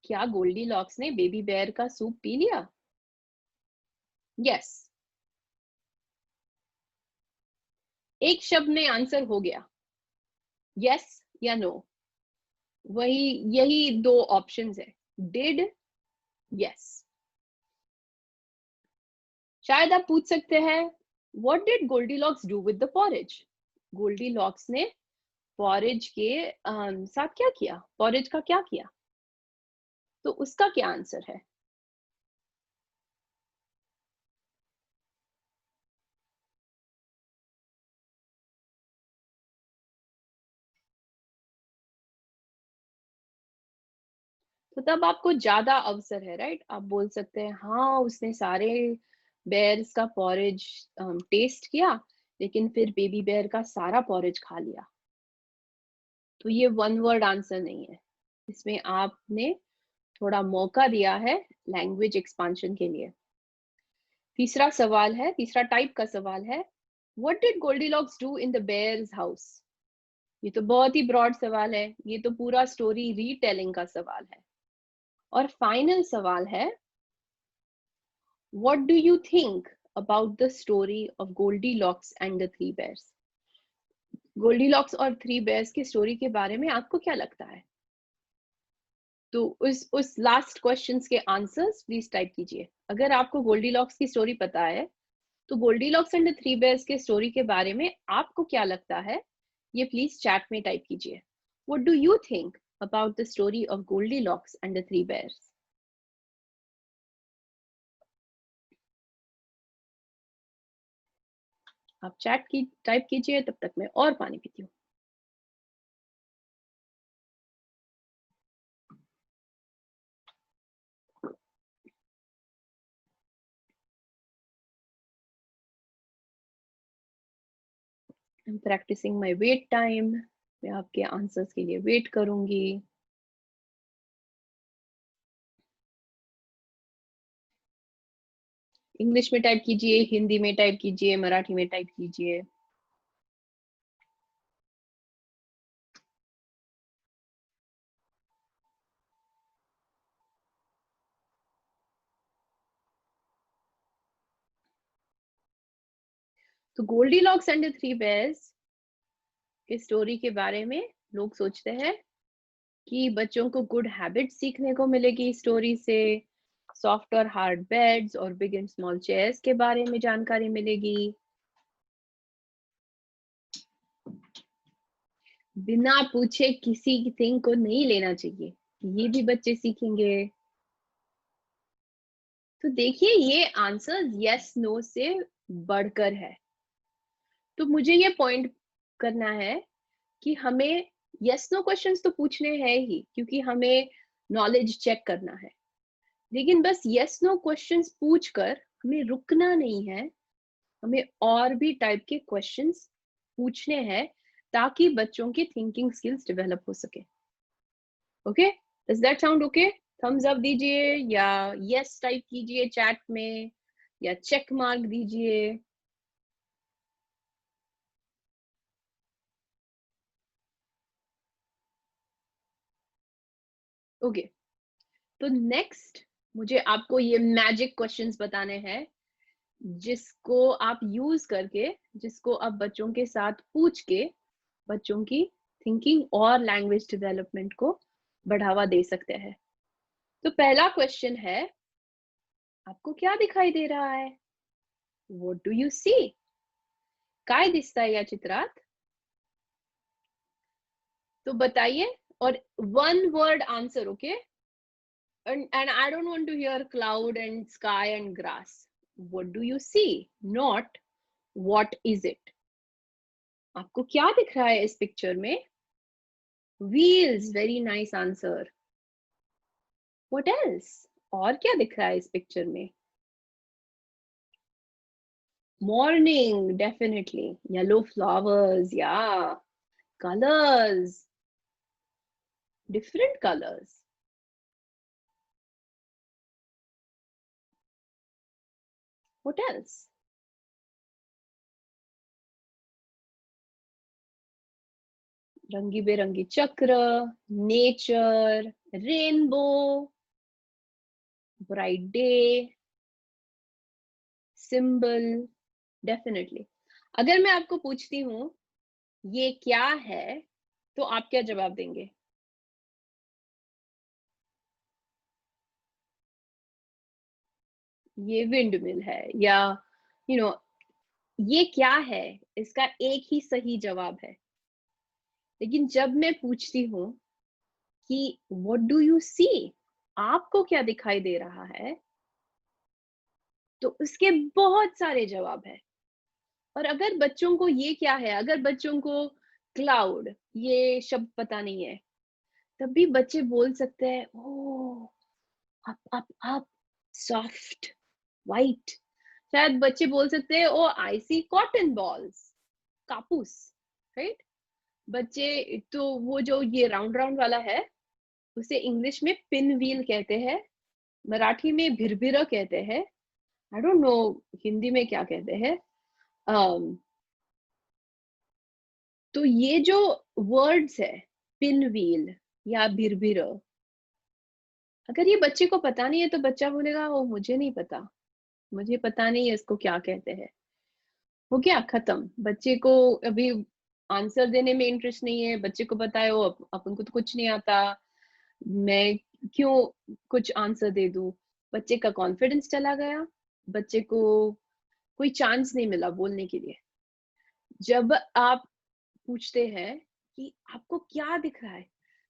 क्या गोल्डी लॉक्स ने बेबी बेयर का सूप पी लिया? यस। एक शब्द में आंसर हो गया। यस या नो, यही दो ऑप्शंस है, डिड, यस। शायद आप पूछ सकते हैं what did Goldilocks do with the porridge? Goldilocks ने पॉरेज के साथ क्या किया, पॉरेज का क्या किया? तो उसका क्या आंसर है? तो तब आपको ज्यादा अवसर है, राइट? आप बोल सकते हैं हाँ उसने सारे बेयर्स का पॉरेज टेस्ट किया, लेकिन फिर बेबी बेयर का सारा पॉरेज खा लिया। तो ये वन वर्ड आंसर नहीं है, इसमें आपने थोड़ा मौका दिया है लैंग्वेज एक्सपांशन के लिए। तीसरा सवाल है, तीसरा टाइप का सवाल है, what did Goldilocks do in the bears' house? ये तो बहुत ही ब्रॉड सवाल है, ये तो पूरा स्टोरी रीटेलिंग का सवाल है। और फाइनल सवाल है, what do you think about the story of Goldilocks and the three bears? Goldilocks और थ्री बेयर्स की स्टोरी के बारे में आपको क्या लगता है? तो उस लास्ट क्वेश्चंस के आंसर्स प्लीज टाइप कीजिए। अगर आपको गोल्डीलॉक्स की स्टोरी पता है तो Goldilocks and the three bears के स्टोरी के बारे में आपको क्या लगता है, ये प्लीज चैट में टाइप कीजिए। What do you think about the story of Goldilocks and the three bears? आप चैट की टाइप कीजिए, तब तक मैं और पानी पीती हूँ। I'm practicing my wait time. मैं आपके आंसर्स के लिए वेट करूंगी। इंग्लिश में टाइप कीजिए, हिंदी में टाइप कीजिए, मराठी में टाइप कीजिए। तो Goldilocks and the three bears की स्टोरी के बारे में लोग सोचते हैं कि बच्चों को गुड हैबिट सीखने को मिलेगी स्टोरी से, सॉफ्ट और हार्ड बेड्स और बिग एंड स्मॉल चेयर्स के बारे में जानकारी मिलेगी। बिना पूछे किसी थिंग को नहीं लेना चाहिए, ये भी बच्चे सीखेंगे। तो देखिए ये आंसर यस नो से बढ़कर है। तो मुझे ये पॉइंट करना है कि हमें यस नो क्वेश्चंस तो पूछने हैं ही, क्योंकि हमें नॉलेज चेक करना है। लेकिन बस यस नो क्वेश्चंस पूछकर हमें रुकना नहीं है, हमें और भी टाइप के क्वेश्चंस पूछने हैं ताकि बच्चों की थिंकिंग स्किल्स डेवलप हो सके। Okay, does that sound okay? Thumbs up दीजिए या यस टाइप कीजिए चैट में या चेक मार्क दीजिए। ओके, तो नेक्स्ट मुझे आपको ये मैजिक क्वेश्चंस बताने हैं जिसको आप यूज करके, जिसको आप बच्चों के साथ पूछ के बच्चों की थिंकिंग और लैंग्वेज डेवलपमेंट को बढ़ावा दे सकते हैं। तो पहला क्वेश्चन है, आपको क्या दिखाई दे रहा है? व्हाट डू यू सी? काय दिसताय या चित्रात? तो बताइए, और one word answer, okay? And I don't want to hear cloud and sky and grass. What do you see? Not what is it? आपको क्या दिख रहा है इस पिक्चर में? Wheels, very nice answer. What else? और क्या दिख रहा है इस पिक्चर में? Morning, definitely. Yellow flowers, yeah. Colors, different colors. What else? रंगी बेरंगी चक्र, nature, rainbow, bright day, symbol, definitely. अगर मैं आपको पूछती हूँ ये क्या है, तो आप क्या जवाब देंगे? ये विंडमिल है, या यू you नो know, ये क्या है? इसका एक ही सही जवाब है। लेकिन जब मैं पूछती हूँ कि व्हाट डू यू सी, आपको क्या दिखाई दे रहा है, तो उसके बहुत सारे जवाब है। और अगर बच्चों को ये क्या है, अगर बच्चों को क्लाउड ये शब्द पता नहीं है, तब भी बच्चे बोल सकते हैं, oh up up up, soft white. शायद बच्चे बोल सकते हैं, oh I see cotton balls, कापूस, राइट। बच्चे तो वो जो ये राउंड राउंड वाला है, उसे इंग्लिश में पिन व्हील कहते हैं, मराठी में भिरभिरा कहते हैं, आई डोंट नो हिंदी में क्या कहते हैं। um, तो ये जो वर्ड्स है, पिन व्हील या भिरभिरा, अगर ये बच्चे को पता नहीं है तो बच्चा बोलेगा, ओ मुझे नहीं पता, मुझे पता नहीं है इसको क्या कहते हैं। हो गया खत्म। बच्चे को अभी आंसर देने में इंटरेस्ट नहीं है, बच्चे को पता है, ओ अपन को तो कुछ नहीं आता, मैं क्यों कुछ आंसर दे दूं। बच्चे का कॉन्फिडेंस चला गया, बच्चे को कोई चांस नहीं मिला बोलने के लिए। जब आप पूछते हैं कि आपको क्या दिख रहा है,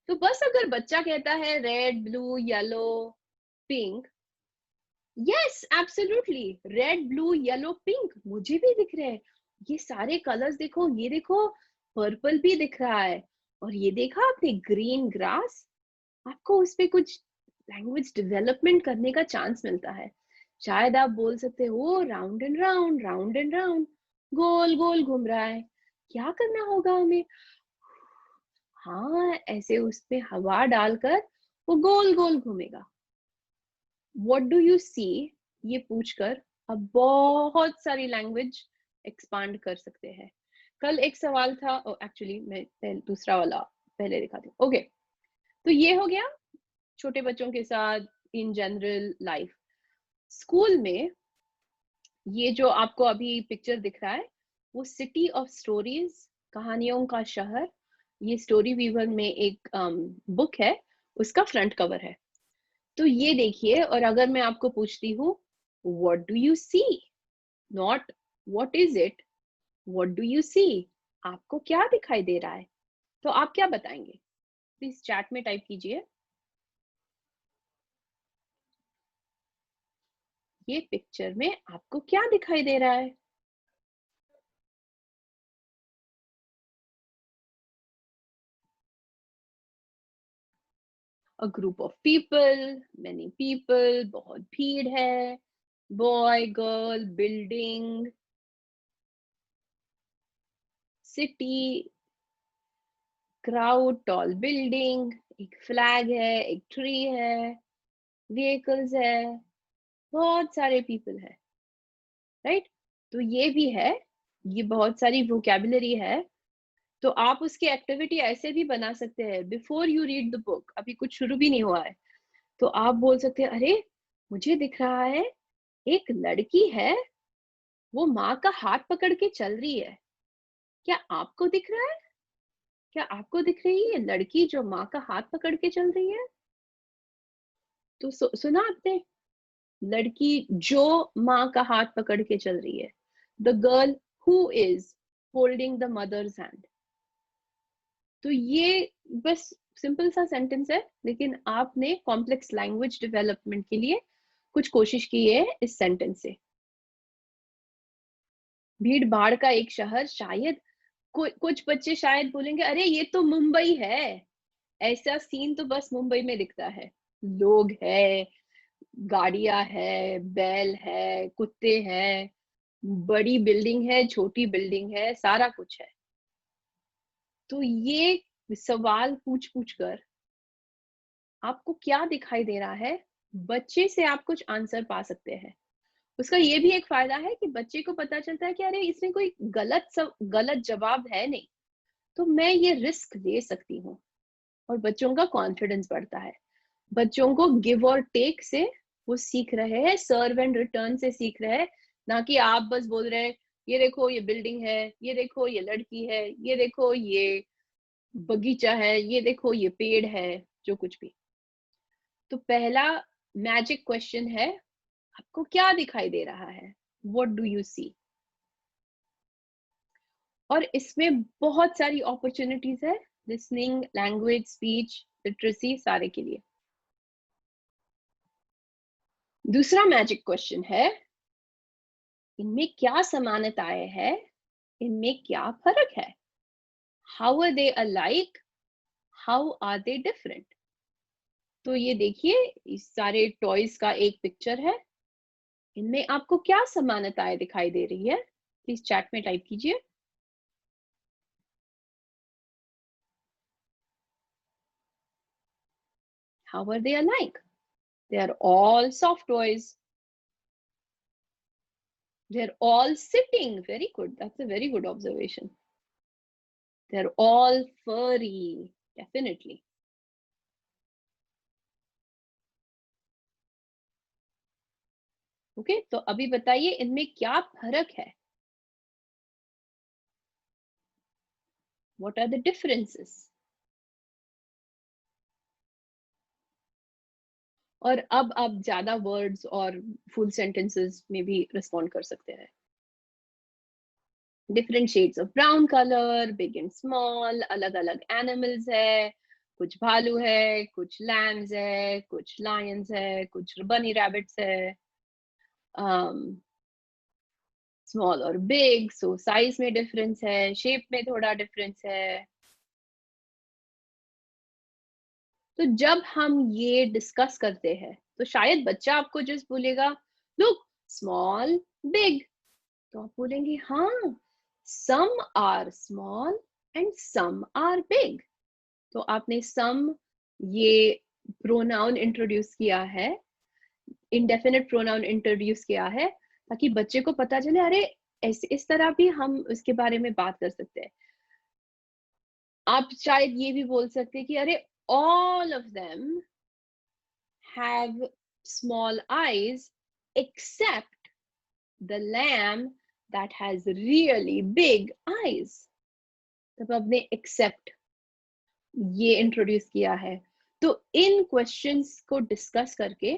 तो बस अगर बच्चा कहता है red blue yellow pink, yes absolutely, red blue yellow pink मुझे भी दिख रहे हैं, ये सारे कलर्स देखो, ये देखो पर्पल भी दिख रहा है, और ये देखा आपने ग्रीन ग्रास, आपको उस पे कुछ लैंग्वेज डेवलपमेंट करने का चांस मिलता है। शायद आप बोल सकते हो round and round, round and round, गोल गोल घूम रहा है, क्या करना होगा हमें? हाँ, ऐसे उस पे हवा डालकर वो गोल गोल घूमेगा। व्हाट डू यू सी, ये पूछकर अब बहुत सारी लैंग्वेज एक्सपांड कर सकते हैं। कल एक सवाल था, एक्चुअली मैं दूसरा वाला पहले दिखाती हूँ। ओके, तो ये हो गया छोटे बच्चों के साथ इन जनरल लाइफ। स्कूल में ये जो आपको अभी पिक्चर दिख रहा है, वो सिटी ऑफ स्टोरीज, कहानियों का शहर, ये स्टोरी वीवर में एक बुक है, उसका फ्रंट कवर है। तो ये देखिए, और अगर मैं आपको पूछती हूँ what do you see, not what is it, what do you see, आपको क्या दिखाई दे रहा है, तो आप क्या बताएंगे? प्लीज चैट में टाइप कीजिए। ये पिक्चर में आपको क्या दिखाई दे रहा है? A group of people, many people, बहुत भीड़ है, boy girl, building, city, crowd, tall building, एक फ्लैग है, एक ट्री है, व्हीकल्स है, बहुत सारे पीपल है, राइट। तो ये भी है, ये बहुत सारी वोकैबुलरी है। तो आप उसकी एक्टिविटी ऐसे भी बना सकते हैं, before you read the book, अभी कुछ शुरू भी नहीं हुआ है, तो आप बोल सकते हैं, अरे मुझे दिख रहा है एक लड़की है, वो माँ का हाथ पकड़ के चल रही है, क्या आपको दिख रहा है? क्या आपको दिख रही है लड़की जो माँ का हाथ पकड़ के चल रही है? तो सुना आपने, लड़की जो माँ का हाथ पकड़ के चल रही है, the girl who is holding the mother's hand. तो ये बस सिंपल सा सेंटेंस है, लेकिन आपने कॉम्प्लेक्स लैंग्वेज डेवलपमेंट के लिए कुछ कोशिश की है इस सेंटेंस से। भीड़ भाड़ का एक शहर, शायद कुछ बच्चे शायद बोलेंगे, अरे ये तो मुंबई है, ऐसा सीन तो बस मुंबई में दिखता है, लोग है, गाड़ियां है, बैल है, कुत्ते हैं, बड़ी बिल्डिंग है, छोटी बिल्डिंग है, सारा कुछ है। तो ये सवाल पूछ पूछ कर आपको क्या दिखाई दे रहा है, बच्चे से आप कुछ आंसर पा सकते हैं। उसका ये भी एक फायदा है कि बच्चे को पता चलता है कि अरे इसमें कोई गलत जवाब है नहीं, तो मैं ये रिस्क ले सकती हूँ, और बच्चों का कॉन्फिडेंस बढ़ता है। बच्चों को गिव और टेक से वो सीख रहे हैं, सर्व एंड रिटर्न से सीख रहे हैं, ना कि आप बस बोल रहे हैं ये देखो ये बिल्डिंग है, ये देखो ये लड़की है, ये देखो ये बगीचा है, ये देखो ये पेड़ है, जो कुछ भी। तो पहला मैजिक क्वेश्चन है, आपको क्या दिखाई दे रहा है? व्हाट डू यू सी? और इसमें बहुत सारी अपॉर्चुनिटीज है, लिसनिंग, लैंग्वेज, स्पीच, लिटरेसी, सारे के लिए। दूसरा मैजिक क्वेश्चन है, इनमें क्या समानताएं है, इनमें क्या फर्क है? How are they alike, how are they different? तो ये देखिए, इस सारे टॉयज का एक पिक्चर है, इनमें आपको क्या समानताएं दिखाई दे रही है? प्लीज चैट में टाइप कीजिए। How are they alike? They are all soft toys. They're all sitting. Very good. That's a very good observation. They're all furry. Definitely. Okay, तो अभी बताइए इनमें क्या फर्क है? What are the differences? और अब आप ज्यादा वर्ड्स और फुल सेंटेंसेस में भी रिस्पॉन्ड कर सकते हैं। Different shades of brown colour, big and small, अलग अलग एनिमल्स है, कुछ भालू है, कुछ लैम्स है, कुछ लायंस है, कुछ बनी रैबिट्स है, स्मॉल और बिग, सो साइज में डिफरेंस है, शेप में थोड़ा डिफरेंस है। तो जब हम ये डिस्कस करते हैं तो शायद बच्चा आपको जस्ट बोलेगा, लुक, स्मॉल, बिग। तो आप बोलेंगे हाँ, some are small and some are big. तो आपने सम, ये प्रोनाउन इंट्रोड्यूस किया है, इंडेफिनिट प्रोनाउन इंट्रोड्यूस किया है, ताकि बच्चे को पता चले, अरे ऐसे इस तरह भी हम उसके बारे में बात कर सकते हैं। आप शायद ये भी बोल सकते हैं कि अरे all of them have small eyes except the lamb that has really big eyes। तब आपने except ये इंट्रोड्यूस किया है। तो इन क्वेश्चंस को डिस्कस करके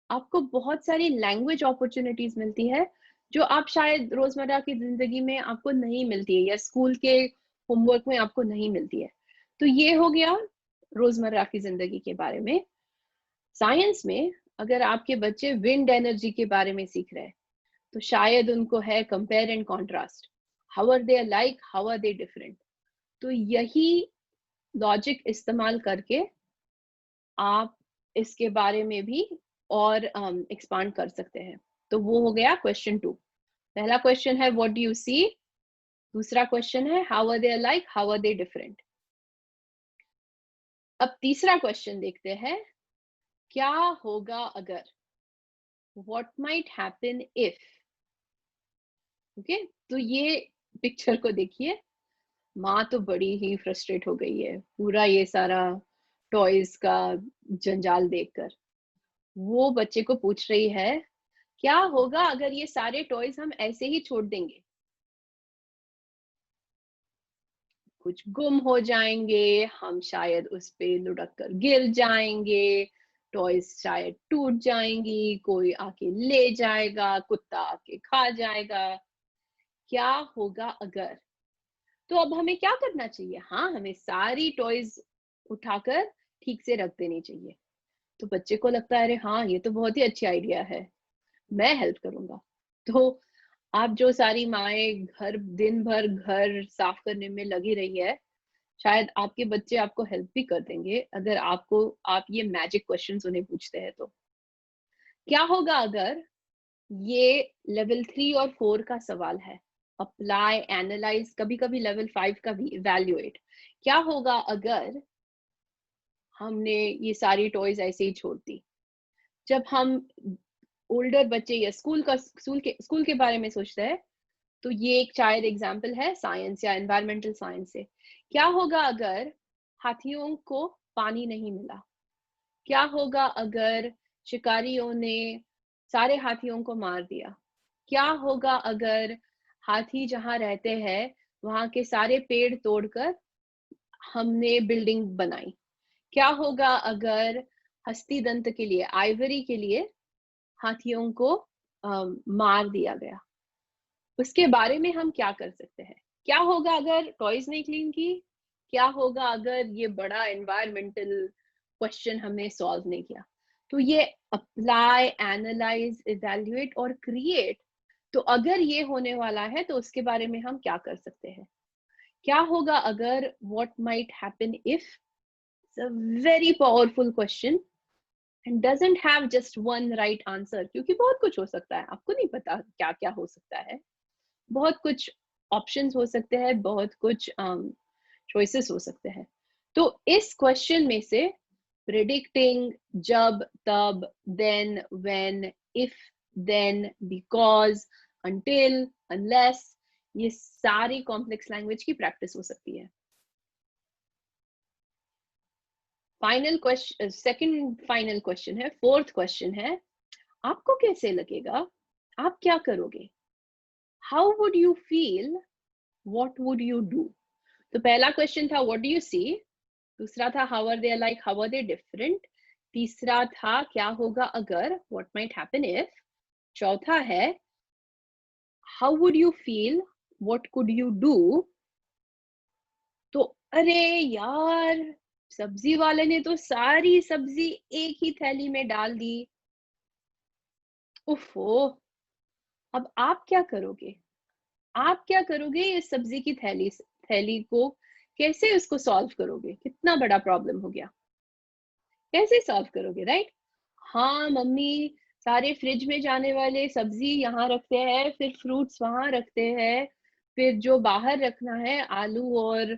आपको बहुत सारी लैंग्वेज अपॉर्चुनिटीज मिलती है, जो आप शायद रोजमर्रा की जिंदगी में आपको नहीं मिलती है, या स्कूल के होमवर्क में आपको नहीं मिलती है। तो ये हो गया रोजमर्रा की जिंदगी के बारे में। साइंस में अगर आपके बच्चे विंड एनर्जी के बारे में सीख रहे हैं, तो शायद उनको है compare and contrast, how are they alike, how are they different. तो यही लॉजिक इस्तेमाल करके आप इसके बारे में भी और एक्सपांड कर सकते हैं। तो वो हो गया क्वेश्चन 2। पहला क्वेश्चन है व्हाट डू यू सी, दूसरा क्वेश्चन है how are they alike, how are they different. अब तीसरा क्वेश्चन देखते हैं, क्या होगा अगर, what might happen if. Okay, तो ये पिक्चर को देखिए, माँ तो बड़ी ही फ्रस्ट्रेट हो गई है पूरा ये सारा टॉयज का जंजाल देखकर। वो बच्चे को पूछ रही है, क्या होगा अगर ये सारे टॉयज हम ऐसे ही छोड़ देंगे? कुछ गुम हो जाएंगे, हम शायद उस पे लुढ़क कर गिर जाएंगे, टॉयज शायद टूट जाएंगी, कोई आके ले जाएगा, कुत्ता आके खा जाएगा। क्या होगा अगर? तो अब हमें क्या करना चाहिए? हाँ, हमें सारी टॉयज उठाकर ठीक से रख देनी चाहिए। तो बच्चे को लगता है, अरे हाँ, ये तो बहुत ही अच्छी आइडिया है, मैं हेल्प करूंगा। तो आप जो सारी माएं घर दिन भर घर साफ करने में लगी रही है, शायद आपके बच्चे आपको हेल्प भी कर देंगे अगर आप ये मैजिक क्वेश्चंस उन्हें पूछते हैं। तो क्या होगा अगर, ये लेवल 3 और 4 का सवाल है, अप्लाई, एनालाइज, कभी कभी लेवल 5 का भी, इवैल्यूएट। क्या होगा अगर हमने ये सारी टॉयज ऐसे ही छोड़ दी? जब हम ओल्डर बच्चे या स्कूल के बारे में सोचते हैं, तो ये एक शायद एग्जाम्पल है साइंस या एनवायरमेंटल साइंस से। क्या होगा अगर हाथियों को पानी नहीं मिला? क्या होगा अगर शिकारियों ने सारे हाथियों को मार दिया? क्या होगा अगर हाथी जहां रहते हैं वहां के सारे पेड़ तोड़कर हमने बिल्डिंग बनाई। क्या होगा अगर हस्तिदंत के लिए, आइवरी के लिए हाथियों को मार दिया गया? उसके बारे में हम क्या कर सकते हैं? क्या होगा अगर टॉयज नहीं क्लीन की? क्या होगा अगर ये बड़ा एनवायरमेंटल क्वेश्चन हमने सॉल्व नहीं किया? तो ये अप्लाई, एनालाइज, इवैल्यूएट और क्रिएट, तो अगर ये होने वाला है तो उसके बारे में हम क्या कर सकते हैं? क्या होगा अगर, what might happen if? It's a very powerful question and doesn't have just one right answer, क्योंकि बहुत कुछ हो सकता है, आपको नहीं पता क्या क्या हो सकता है। बहुत कुछ ऑप्शंस हो सकते हैं, बहुत कुछ चॉइसेस हो सकते हैं। तो इस क्वेश्चन में से प्रिडिक्टिंग, जब, तब, then, when, if, then, because, until, unless, ये सारी कॉम्प्लेक्स लैंग्वेज की प्रैक्टिस हो सकती है। Final question, second final question है, फोर्थ क्वेश्चन है, आपको कैसे लगेगा? आप क्या करोगे? How would you feel? What would you do? तो पहला क्वेश्चन था व्हाट डू यू सी, दूसरा था how are they like, how are they different, तीसरा था क्या होगा अगर, व्हाट माइट हैपन इफ, चौथा है how would you feel, what could you do. तो अरे यार, सब्जी वाले ने तो सारी सब्जी एक ही थैली में डाल दी, उफो, अब आप क्या करोगे? आप क्या करोगे? इस सब्जी की थैली थैली को कैसे उसको सॉल्व करोगे? कितना बड़ा प्रॉब्लम हो गया, कैसे सॉल्व करोगे, राइट? हाँ मम्मी, सारे फ्रिज में जाने वाले सब्जी यहाँ रखते हैं, फिर फ्रूट्स वहां रखते हैं, फिर जो बाहर रखना है आलू और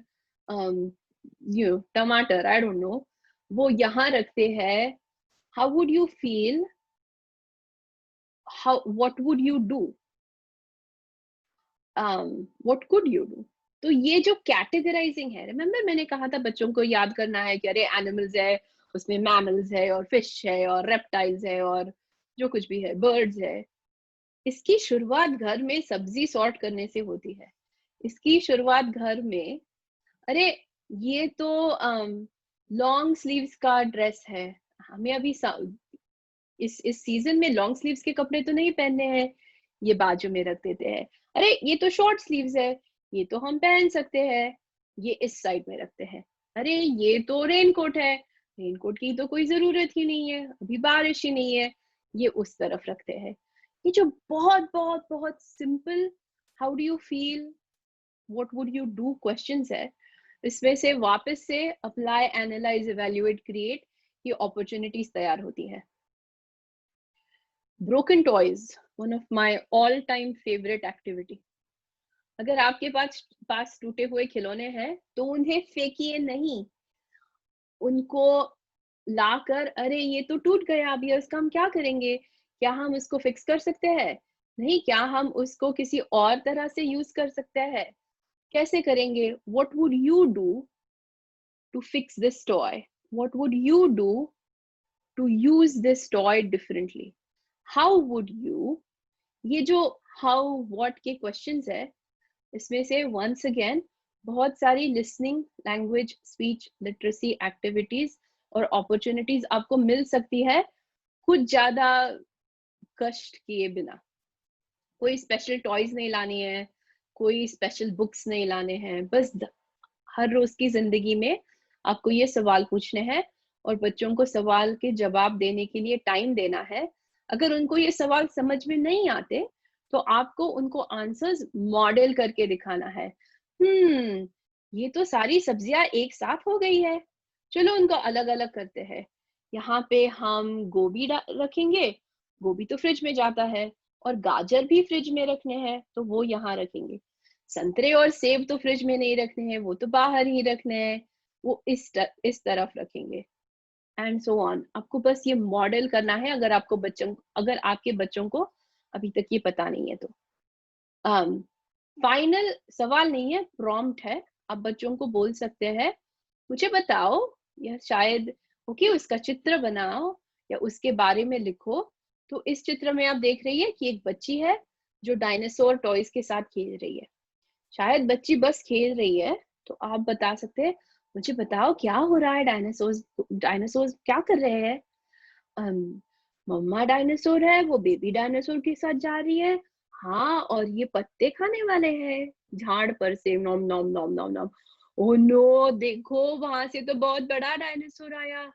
टमाटर, आई डोंट नो, वो यहाँ रखते हैं। How would you feel? How, what would you do? What could you do? तो ये जो कैटेगराइजिंग है, रिमेम्बर मैंने कहा था बच्चों को याद करना है कि अरे एनिमल्स है, उसमें मैमल्स है और फिश है और रेप्टाइल्स है और जो कुछ भी है, बर्ड्स है। इसकी शुरुआत घर में सब्जी सॉर्ट करने से होती है। इसकी शुरुआत घर में, अरे ये तो लॉन्ग स्लीव्स का ड्रेस है, हमें अभी इस सीजन में लॉन्ग स्लीव्स के कपड़े तो नहीं पहनने हैं, ये बाजू में रख देते हैं। अरे ये तो शॉर्ट स्लीव्स है, ये तो हम पहन सकते हैं, ये इस साइड में रखते हैं। अरे ये तो रेनकोट है, रेनकोट की तो कोई जरूरत ही नहीं है, अभी बारिश ही नहीं है, ये उस तरफ रखते हैं। ये जो बहुत बहुत बहुत simple how do you feel, what would you do questions है, इसमें से वापस से अप्लाई, एनालाइज, इवैल्यूएट, क्रिएट, ये अपॉर्चुनिटीज तैयार होती है। Broken toys, one of my all time favourite activity. अगर आपके पास टूटे हुए खिलौने हैं तो उन्हें फेंकिए नहीं, उनको लाकर, अरे ये तो टूट गया, अभी इसका हम क्या करेंगे? क्या हम उसको फिक्स कर सकते हैं? नहीं, क्या हम उसको किसी और तरह से यूज कर सकते हैं? कैसे करेंगे? What would you do to fix this toy? What would you do to use this toy differently? How would you? ये जो हाउ व्हाट के क्वेश्चंस है, इसमें से वंस अगेन बहुत सारी listening, language, speech literacy activities और अपॉर्चुनिटीज आपको मिल सकती है, कुछ ज्यादा कष्ट किए बिना। कोई स्पेशल टॉयज नहीं लानी है, कोई स्पेशल बुक्स नहीं लाने हैं, बस हर रोज की जिंदगी में आपको ये सवाल पूछने हैं और बच्चों को सवाल के जवाब देने के लिए टाइम देना है। अगर उनको ये सवाल समझ में नहीं आते तो आपको उनको आंसर्स मॉडल करके दिखाना है। ये तो सारी सब्जियां एक साथ हो गई है, चलो उनको अलग अलग करते हैं। यहाँ पे हम गोभी रखेंगे, गोभी तो फ्रिज में जाता है, और गाजर भी फ्रिज में रखने हैं तो वो यहाँ रखेंगे। संतरे और सेब तो फ्रिज में नहीं रखने हैं, वो तो बाहर ही रखने हैं, वो इस तरफ रखेंगे, एंड सो ऑन। आपको बस ये मॉडल करना है, अगर आपके बच्चों को अभी तक ये पता नहीं है तो। फाइनल सवाल नहीं है, प्रॉम्प्ट है। आप बच्चों को बोल सकते हैं मुझे बताओ, या शायद ओके उसका चित्र बनाओ या उसके बारे में लिखो। तो इस चित्र में आप देख रही है कि एक बच्ची है जो डायनासोर टॉयज के साथ खेल रही है। शायद बच्ची बस खेल रही है, तो आप बता सकते हैं मुझे बताओ क्या हो रहा है, डायनासोर्स डायनासोर्स क्या कर रहे हैं? अम, मम्मा डायनासोर है, वो बेबी डायनासोर के साथ जा रही है। हाँ, और ये पत्ते खाने वाले हैं झाड़ पर से, नॉम नॉम नॉम नॉम नॉम। ओह नो, देखो वहां से तो बहुत बड़ा डायनासोर आया,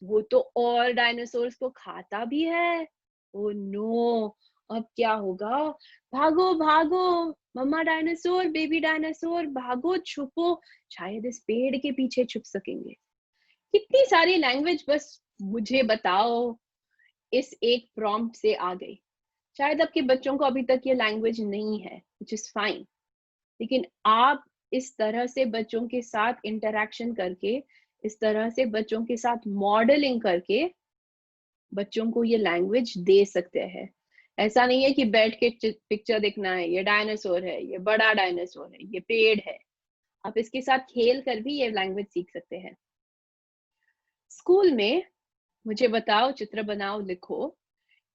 वो तो और डायनासोर्स को खाता भी है। ओह नो, अब क्या होगा? भागो भागो, मम्मा डायनासोर, बेबी डायनासोर, भागो छुपो, शायद इस पेड़ के पीछे छुप सकेंगे। कितनी सारी लैंग्वेज बस मुझे बताओ इस एक प्रॉम्प्ट से आ गई। शायद आपके बच्चों को अभी तक ये लैंग्वेज नहीं है, व्हिच इज फाइन, लेकिन आप इस तरह से बच्चों के साथ इंटरेक्शन करके, इस तरह से बच्चों के साथ मॉडलिंग करके बच्चों को ये लैंग्वेज दे सकते हैं। ऐसा नहीं है कि बैठ के पिक्चर देखना है, ये डायनासोर है, ये बड़ा डायनासोर है, ये पेड़ है। आप इसके साथ खेल कर भी ये लैंग्वेज सीख सकते हैं। स्कूल में मुझे बताओ, चित्र बनाओ, लिखो,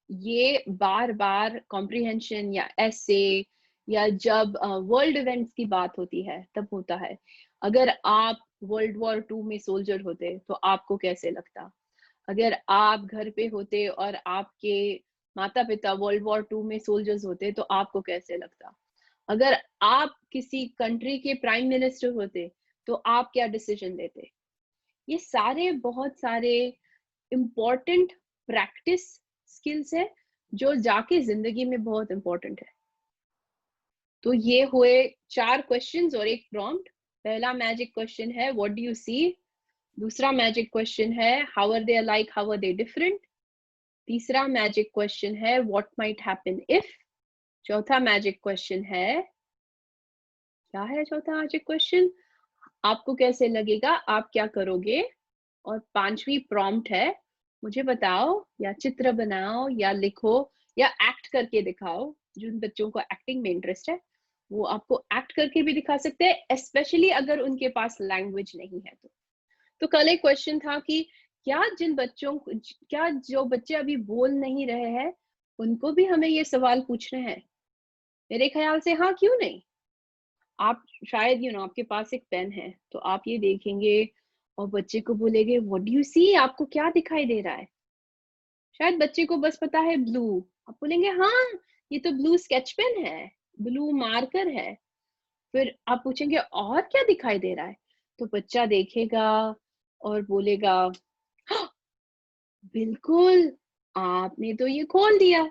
ये बार बार कॉम्प्रिहेंशन या ऐसे या जब वर्ल्ड इवेंट्स की बात होती है तब होता है। अगर आप वर्ल्ड वॉर 2 में सोल्जर होते तो आपको कैसे लगता? अगर आप घर पे होते और आपके माता पिता वर्ल्ड वॉर 2 में सोल्जर्स होते तो आपको कैसे लगता? अगर आप किसी कंट्री के प्राइम मिनिस्टर होते तो आप क्या डिसीजन लेते? ये सारे बहुत सारे इम्पोर्टेंट प्रैक्टिस स्किल्स है जो जाके जिंदगी में बहुत इम्पोर्टेंट है। तो ये हुए 4 क्वेश्चंस और एक प्रॉम्प्ट। पहला मैजिक क्वेश्चन है व्हाट डू यू सी? दूसरा मैजिक क्वेश्चन है how are they alike, how are they different? तीसरा मैजिक क्वेश्चन है व्हाट माइट हैपन इफ? चौथा मैजिक क्वेश्चन है, क्या है चौथा मैजिक क्वेश्चन? आपको कैसे लगेगा, आप क्या करोगे? और पांचवी प्रॉम्प्ट है मुझे बताओ या चित्र बनाओ या लिखो या एक्ट करके दिखाओ। जिन बच्चों को एक्टिंग में इंटरेस्ट है वो आपको एक्ट करके भी दिखा सकते हैं, स्पेशली अगर उनके पास लैंग्वेज नहीं है तो कल एक क्वेश्चन था कि क्या जो बच्चे अभी बोल नहीं रहे हैं उनको भी हमें ये सवाल पूछने हैं? मेरे ख्याल से हाँ, क्यों नहीं। आप शायद आपके पास एक पेन है तो आप ये देखेंगे और बच्चे को बोलेंगे व्हाट डू यू सी? आपको क्या दिखाई दे रहा है? शायद बच्चे को बस पता है ब्लू। आप बोलेंगे हाँ, ये तो ब्लू स्केच पेन है, ब्लू मार्कर है। फिर आप पूछेंगे और क्या दिखाई दे रहा है? तो बच्चा देखेगा और बोलेगा "हाँ, बिल्कुल, आपने तो ये खोल दिया,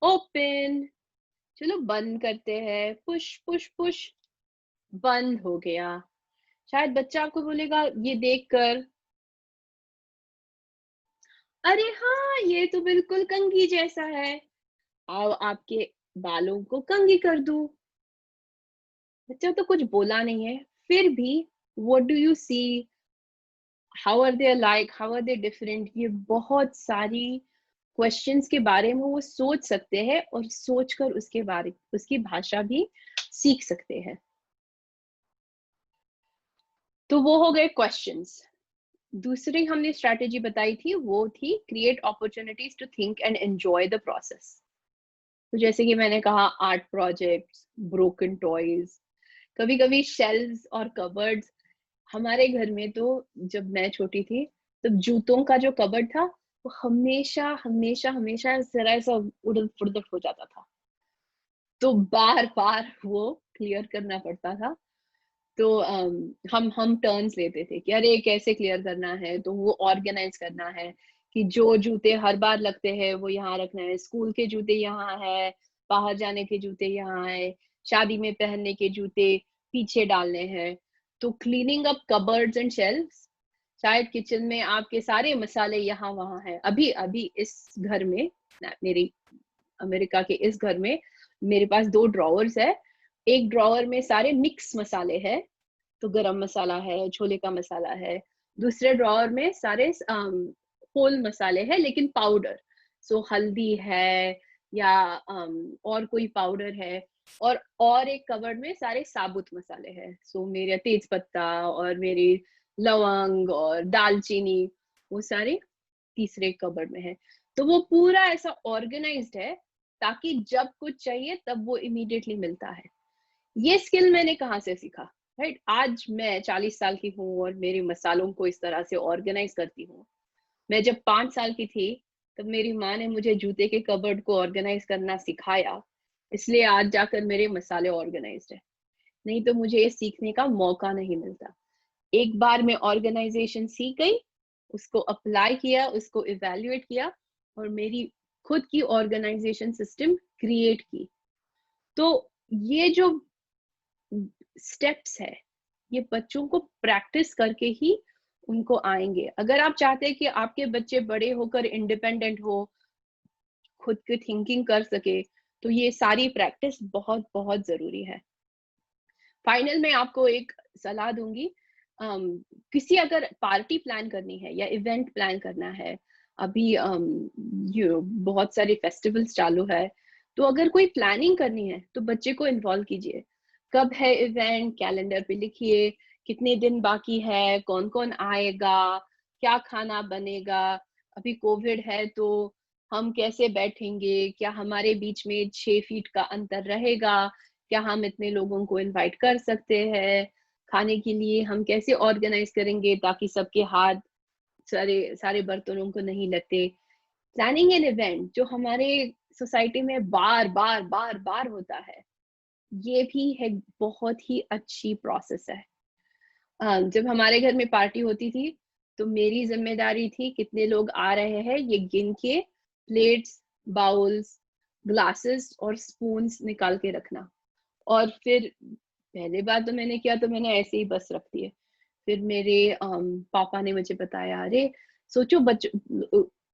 ओपन, चलो बंद करते हैं, पुश पुश पुश, बंद हो गया। शायद बच्चा आपको बोलेगा ये देखकर, अरे हाँ, ये तो बिल्कुल कंघी जैसा है, आओ आपके बालों को कंघी कर दूं। बच्चा तो कुछ बोला नहीं है, फिर भी what do you see, how are they like, how are they different, ये बहुत सारी क्वेश्चंस के बारे में वो सोच सकते हैं और सोचकर उसकी भाषा भी सीख सकते हैं। तो वो हो गए क्वेश्चंस। दूसरी हमने स्ट्रैटेजी बताई थी वो थी create opportunities to think and enjoy the process. तो जैसे कि मैंने कहा आर्ट प्रोजेक्ट्स, ब्रोकन टॉयज, कभी कभी शेल्व्स और कबर्ड्स। हमारे घर में तो जब मैं छोटी थी तब जूतों का जो कबर्ड था वो हमेशा हमेशा हमेशा जरा सा उड़द फुड़दट हो जाता था, तो बार बार वो क्लियर करना पड़ता था। तो हम टर्न्स लेते थे कि अरे कैसे क्लियर करना है, तो वो ऑर्गेनाइज करना है कि जो जूते हर बार लगते हैं वो यहाँ रखना है, स्कूल के जूते यहाँ है, बाहर जाने के जूते यहाँ है, शादी में पहनने के जूते पीछे डालने हैं। तो cleaning up cupboards and shelves, शायद किचन में आपके सारे मसाले यहाँ वहाँ है। अभी अभी इस घर में, मेरी अमेरिका के इस घर में मेरे पास 2 ड्रॉवर्स है। एक ड्रॉवर में सारे मिक्स मसाले हैं, तो गरम मसाला है, छोले का मसाला है। दूसरे ड्रॉवर में सारे होल मसाले हैं लेकिन पाउडर, सो हल्दी है या और कोई पाउडर है। और एक कबर्ड में सारे साबुत मसाले हैं, सो मेरे तेज पत्ता और मेरी लवंग और दालचीनी, वो सारे तीसरे कबर्ड में है। तो वो पूरा ऐसा ऑर्गेनाइज्ड है ताकि जब कुछ चाहिए तब वो इमीडिएटली मिलता है। ये स्किल मैंने कहाँ से सीखा? राइट? आज मैं 40 साल की हूँ और मेरे मसालों को इस तरह से ऑर्गेनाइज करती हूँ। मैं जब 5 साल की थी, तब मेरी माँ ने मुझे जूते के कबर्ड को ऑर्गेनाइज करना सिखाया, इसलिए आज जाकर मेरे मसाले ऑर्गेनाइज्ड है। नहीं तो मुझे ये सीखने का मौका नहीं मिलता। एक बार मैं ऑर्गेनाइजेशन सीख गई, उसको अप्लाई किया, उसको इवैल्यूएट किया और मेरी खुद की ऑर्गेनाइजेशन सिस्टम क्रिएट की। तो ये जो स्टेप्स है, ये बच्चों को प्रैक्टिस करके ही उनको आएंगे। अगर आप चाहते हैं कि आपके बच्चे बड़े होकर इंडिपेंडेंट हो, खुद की थिंकिंग कर सके, तो ये सारी प्रैक्टिस बहुत बहुत जरूरी है। फाइनल में आपको एक सलाह दूंगी। अम, किसी अगर पार्टी प्लान करनी है या इवेंट प्लान करना है, अभी बहुत सारे फेस्टिवल्स चालू है, तो अगर कोई प्लानिंग करनी है तो बच्चे को इन्वॉल्व कीजिए। कब है इवेंट, कैलेंडर पे लिखिए, कितने दिन बाकी है, कौन कौन आएगा, क्या खाना बनेगा। अभी कोविड है तो हम कैसे बैठेंगे, क्या हमारे बीच में 6 फीट का अंतर रहेगा, क्या हम इतने लोगों को इनवाइट कर सकते हैं, खाने के लिए हम कैसे ऑर्गेनाइज करेंगे ताकि सबके हाथ सारे सारे बर्तनों को नहीं लगते। प्लानिंग एन इवेंट जो हमारे सोसाइटी में बार बार बार बार होता है, ये भी है बहुत ही अच्छी प्रोसेस है। जब हमारे घर में पार्टी होती थी, तो मेरी जिम्मेदारी थी कितने लोग आ रहे हैं ये गिन के प्लेट्स, बाउल्स, ग्लासेस और स्पून्स निकाल के रखना। और फिर पहले बार तो मैंने किया तो मैंने ऐसे ही बस रख दिए। फिर मेरे पापा ने मुझे बताया, अरे सोचो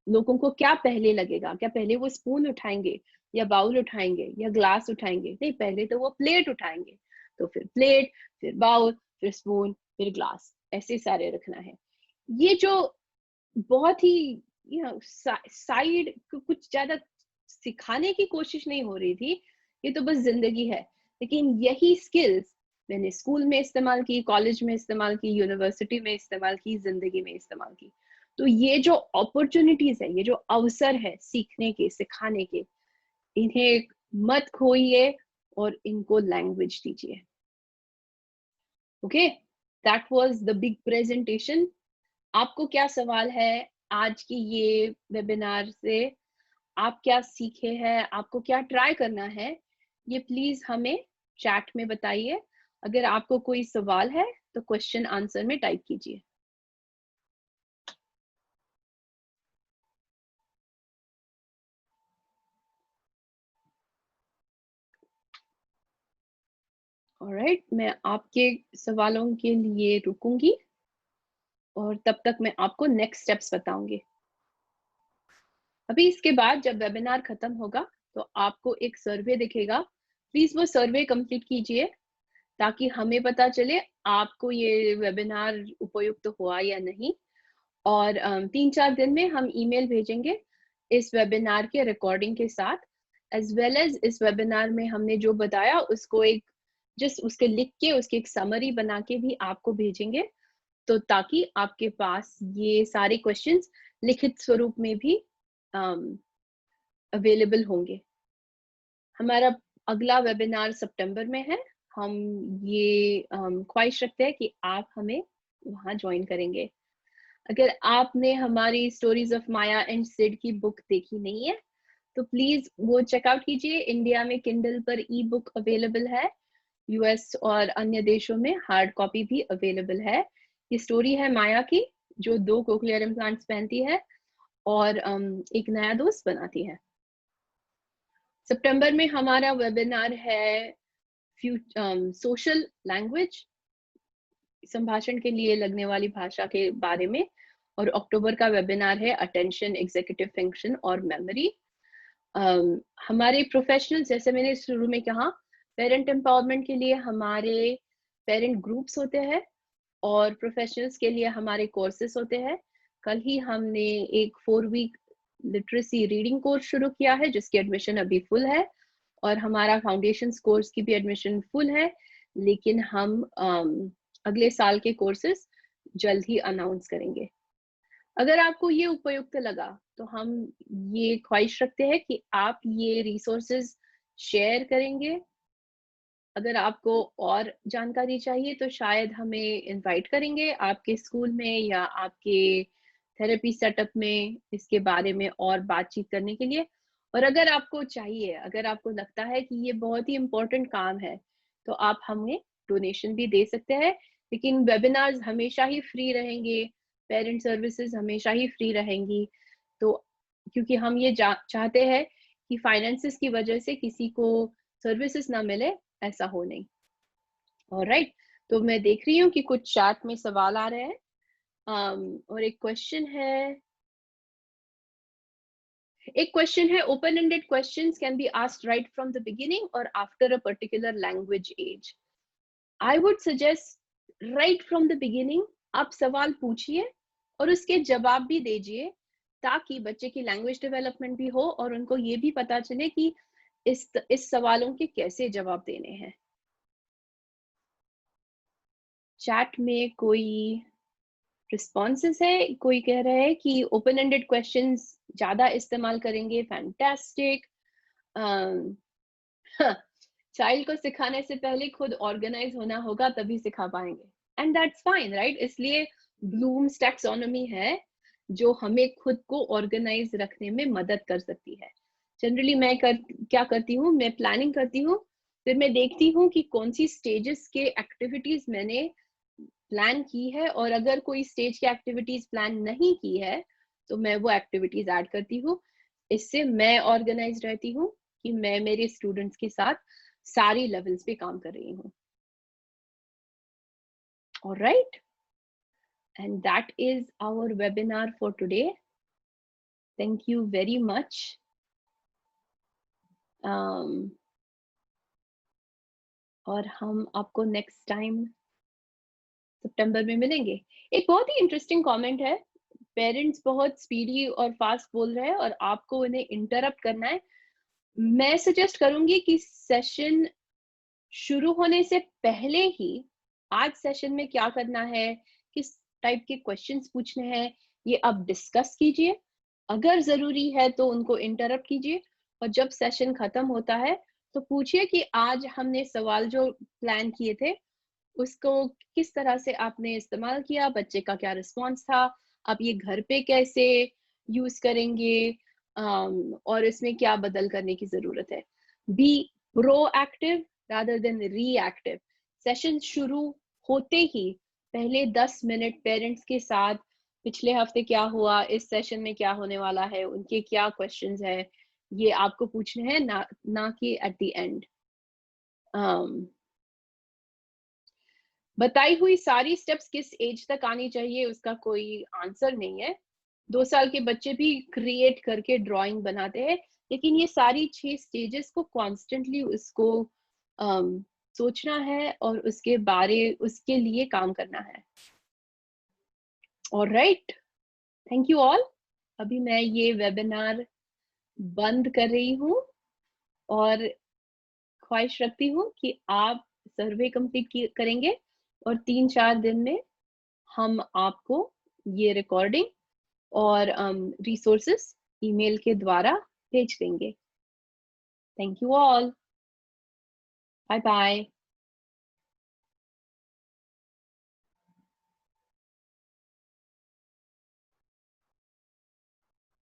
लोगों को क्या पहले लगेगा, क्या पहले वो स्पून उठाएंगे या बाउल उठाएंगे या ग्लास उठाएंगे? नहीं, पहले तो वो प्लेट उठाएंगे। तो फिर प्लेट, फिर बाउल, फिर स्पून, फिर ग्लास, ऐसे सारे रखना है। ये जो बहुत ही साइड कुछ ज्यादा सिखाने की कोशिश नहीं हो रही थी, ये तो बस जिंदगी है। लेकिन यही स्किल्स मैंने स्कूल में इस्तेमाल की, कॉलेज में इस्तेमाल की, यूनिवर्सिटी में इस्तेमाल की, जिंदगी में इस्तेमाल की। तो ये जो अपॉर्चुनिटीज है, ये जो अवसर है सीखने के, सिखाने के, इन्हें मत खोइए और इनको लैंग्वेज दीजिए। Okay, that was the big presentation. आपको क्या सवाल है आज की ये वेबिनार से? आप क्या सीखे हैं, आपको क्या ट्राई करना है, ये प्लीज हमें चैट में बताइए। अगर आपको कोई सवाल है तो क्वेश्चन आंसर में टाइप कीजिए। ऑलराइट, मैं आपके सवालों के लिए रुकूंगी और तब तक मैं आपको नेक्स्ट स्टेप्स बताऊंगी। अभी इसके बाद जब वेबिनार खत्म होगा तो आपको एक सर्वे दिखेगा, प्लीज वो सर्वे कंप्लीट कीजिए ताकि हमें पता चले आपको ये वेबिनार उपयुक्त हुआ या नहीं। और 3-4 दिन में हम ईमेल भेजेंगे इस वेबिनार के रिकॉर्डिंग के साथ, एज वेल एज इस वेबिनार में हमने जो बताया उसको एक जस्ट उसके लिख के उसकी एक समरी बना के भी आपको भेजेंगे, तो ताकि आपके पास ये सारे क्वेश्चंस लिखित स्वरूप में भी अवेलेबल होंगे। हमारा अगला वेबिनार सितंबर में है। हम ये ख्वाहिश रखते हैं कि आप हमें वहां ज्वाइन करेंगे। अगर आपने हमारी stories of Maya and Sid की बुक देखी नहीं है तो प्लीज वो चेकआउट कीजिए। इंडिया में किंडल पर ई बुक अवेलेबल है, यूएस और अन्य देशों में हार्ड कॉपी भी अवेलेबल है। ये स्टोरी है माया की, जो 2 कोक्लियर इम्प्लांट्स पहनती है और एक नया दोस्त बनाती है। सितंबर में हमारा वेबिनार है सोशल लैंग्वेज, संभाषण के लिए लगने वाली भाषा के बारे में। और अक्टूबर का वेबिनार है अटेंशन, एग्जीक्यूटिव फंक्शन और मेमोरी। हमारे प्रोफेशनल, जैसे मैंने शुरू में कहा, पेरेंट एम्पावरमेंट के लिए हमारे पेरेंट ग्रुप्स होते हैं और प्रोफेशनल्स के लिए हमारे कोर्सेस होते हैं। कल ही हमने एक 4 वीक लिटरेसी रीडिंग कोर्स शुरू किया है जिसकी एडमिशन अभी फुल है, और हमारा फाउंडेशन कोर्स की भी एडमिशन फुल है। लेकिन हम अगले साल के कोर्सेस जल्द ही अनाउंस करेंगे। अगर आपको ये उपयुक्त लगा तो हम ये ख्वाहिश रखते हैं कि आप ये रिसोर्सेज शेयर करेंगे अगर आपको और जानकारी चाहिए तो शायद हमें इनवाइट करेंगे आपके स्कूल में या आपके थेरेपी सेटअप में इसके बारे में और बातचीत करने के लिए। और अगर आपको चाहिए, अगर आपको लगता है कि ये बहुत ही इम्पोर्टेंट काम है, तो आप हमें डोनेशन भी दे सकते हैं। लेकिन वेबिनार्स हमेशा ही फ्री रहेंगे, पेरेंट सर्विसेज हमेशा ही फ्री रहेंगी। तो क्योंकि हम ये चाहते हैं कि फाइनेंसेस की वजह से किसी को सर्विसेज ना मिले, ऐसा हो नहीं। ऑलराइट, तो मैं देख रही हूँ कि कुछ चैट में सवाल आ रहे हैं। और एक क्वेश्चन है, open ended questions can be asked right from the beginning और after a particular language age. I would suggest right from the beginning आप सवाल पूछिए और उसके जवाब भी दीजिए, ताकि बच्चे की लैंग्वेज डेवलपमेंट भी हो और उनको ये भी पता चले कि इस सवालों के कैसे जवाब देने हैं। चैट में कोई रिस्पॉन्सेस है, कोई कह रहा है कि ओपन एंडेड क्वेश्चंस ज्यादा इस्तेमाल करेंगे, फैंटास्टिक। चाइल्ड को सिखाने से पहले खुद ऑर्गेनाइज होना होगा, तभी सिखा पाएंगे, एंड दैट्स फाइन, राइट? इसलिए ब्लूम्स टैक्सोनॉमी है जो हमें खुद को ऑर्गेनाइज रखने में मदद कर सकती है। जनरली मैं क्या करती हूँ, मैं प्लानिंग करती हूँ, फिर मैं देखती हूँ कि कौन सी स्टेजेस के एक्टिविटीज मैंने प्लान की है, और अगर कोई स्टेज की एक्टिविटीज प्लान नहीं की है तो मैं वो एक्टिविटीज ऐड करती हूँ। इससे मैं ऑर्गेनाइज रहती हूँ कि मैं मेरे स्टूडेंट्स के साथ सारी लेवल्स पे काम कर रही हूँ। Alright, and that is our webinar for today. Thank you very much. और हम आपको नेक्स्ट टाइम सितंबर में मिलेंगे। एक बहुत ही इंटरेस्टिंग कमेंट है, पेरेंट्स बहुत स्पीडी और फास्ट बोल रहे हैं और आपको उन्हें इंटरप्ट करना है। मैं सजेस्ट करूंगी कि सेशन शुरू होने से पहले ही आज सेशन में क्या करना है, किस टाइप के क्वेश्चंस पूछने हैं, ये आप डिस्कस कीजिए। अगर जरूरी है तो उनको इंटरप्ट कीजिए, और जब सेशन खत्म होता है तो पूछिए कि आज हमने सवाल जो प्लान किए थे उसको किस तरह से आपने इस्तेमाल किया, बच्चे का क्या रिस्पॉन्स था, आप ये घर पे कैसे यूज करेंगे, और इसमें क्या बदल करने की जरूरत है। Be proactive rather than reactive. Session शुरू होते ही पहले 10 मिनट पेरेंट्स के साथ पिछले हफ्ते क्या हुआ, इस सेशन में क्या होने वाला है, उनके क्या क्वेश्चंस है, ये आपको पूछने हैं, ना कि एट द एंड। बताई हुई सारी स्टेप्स किस एज तक आनी चाहिए उसका कोई आंसर नहीं है। 2 साल के बच्चे भी क्रिएट करके ड्राइंग बनाते हैं, लेकिन ये सारी 6 स्टेजेस को कॉन्स्टेंटली उसको सोचना है और उसके लिए काम करना है। Alright, thank you all. अभी मैं ये वेबिनार बंद कर रही हूँ और ख्वाहिश रखती हूँ कि आप सर्वे कंप्लीट करेंगे और 3-4 दिन में हम आपको ये रिकॉर्डिंग और रिसोर्सेस ईमेल के द्वारा भेज देंगे। Thank you all, bye bye.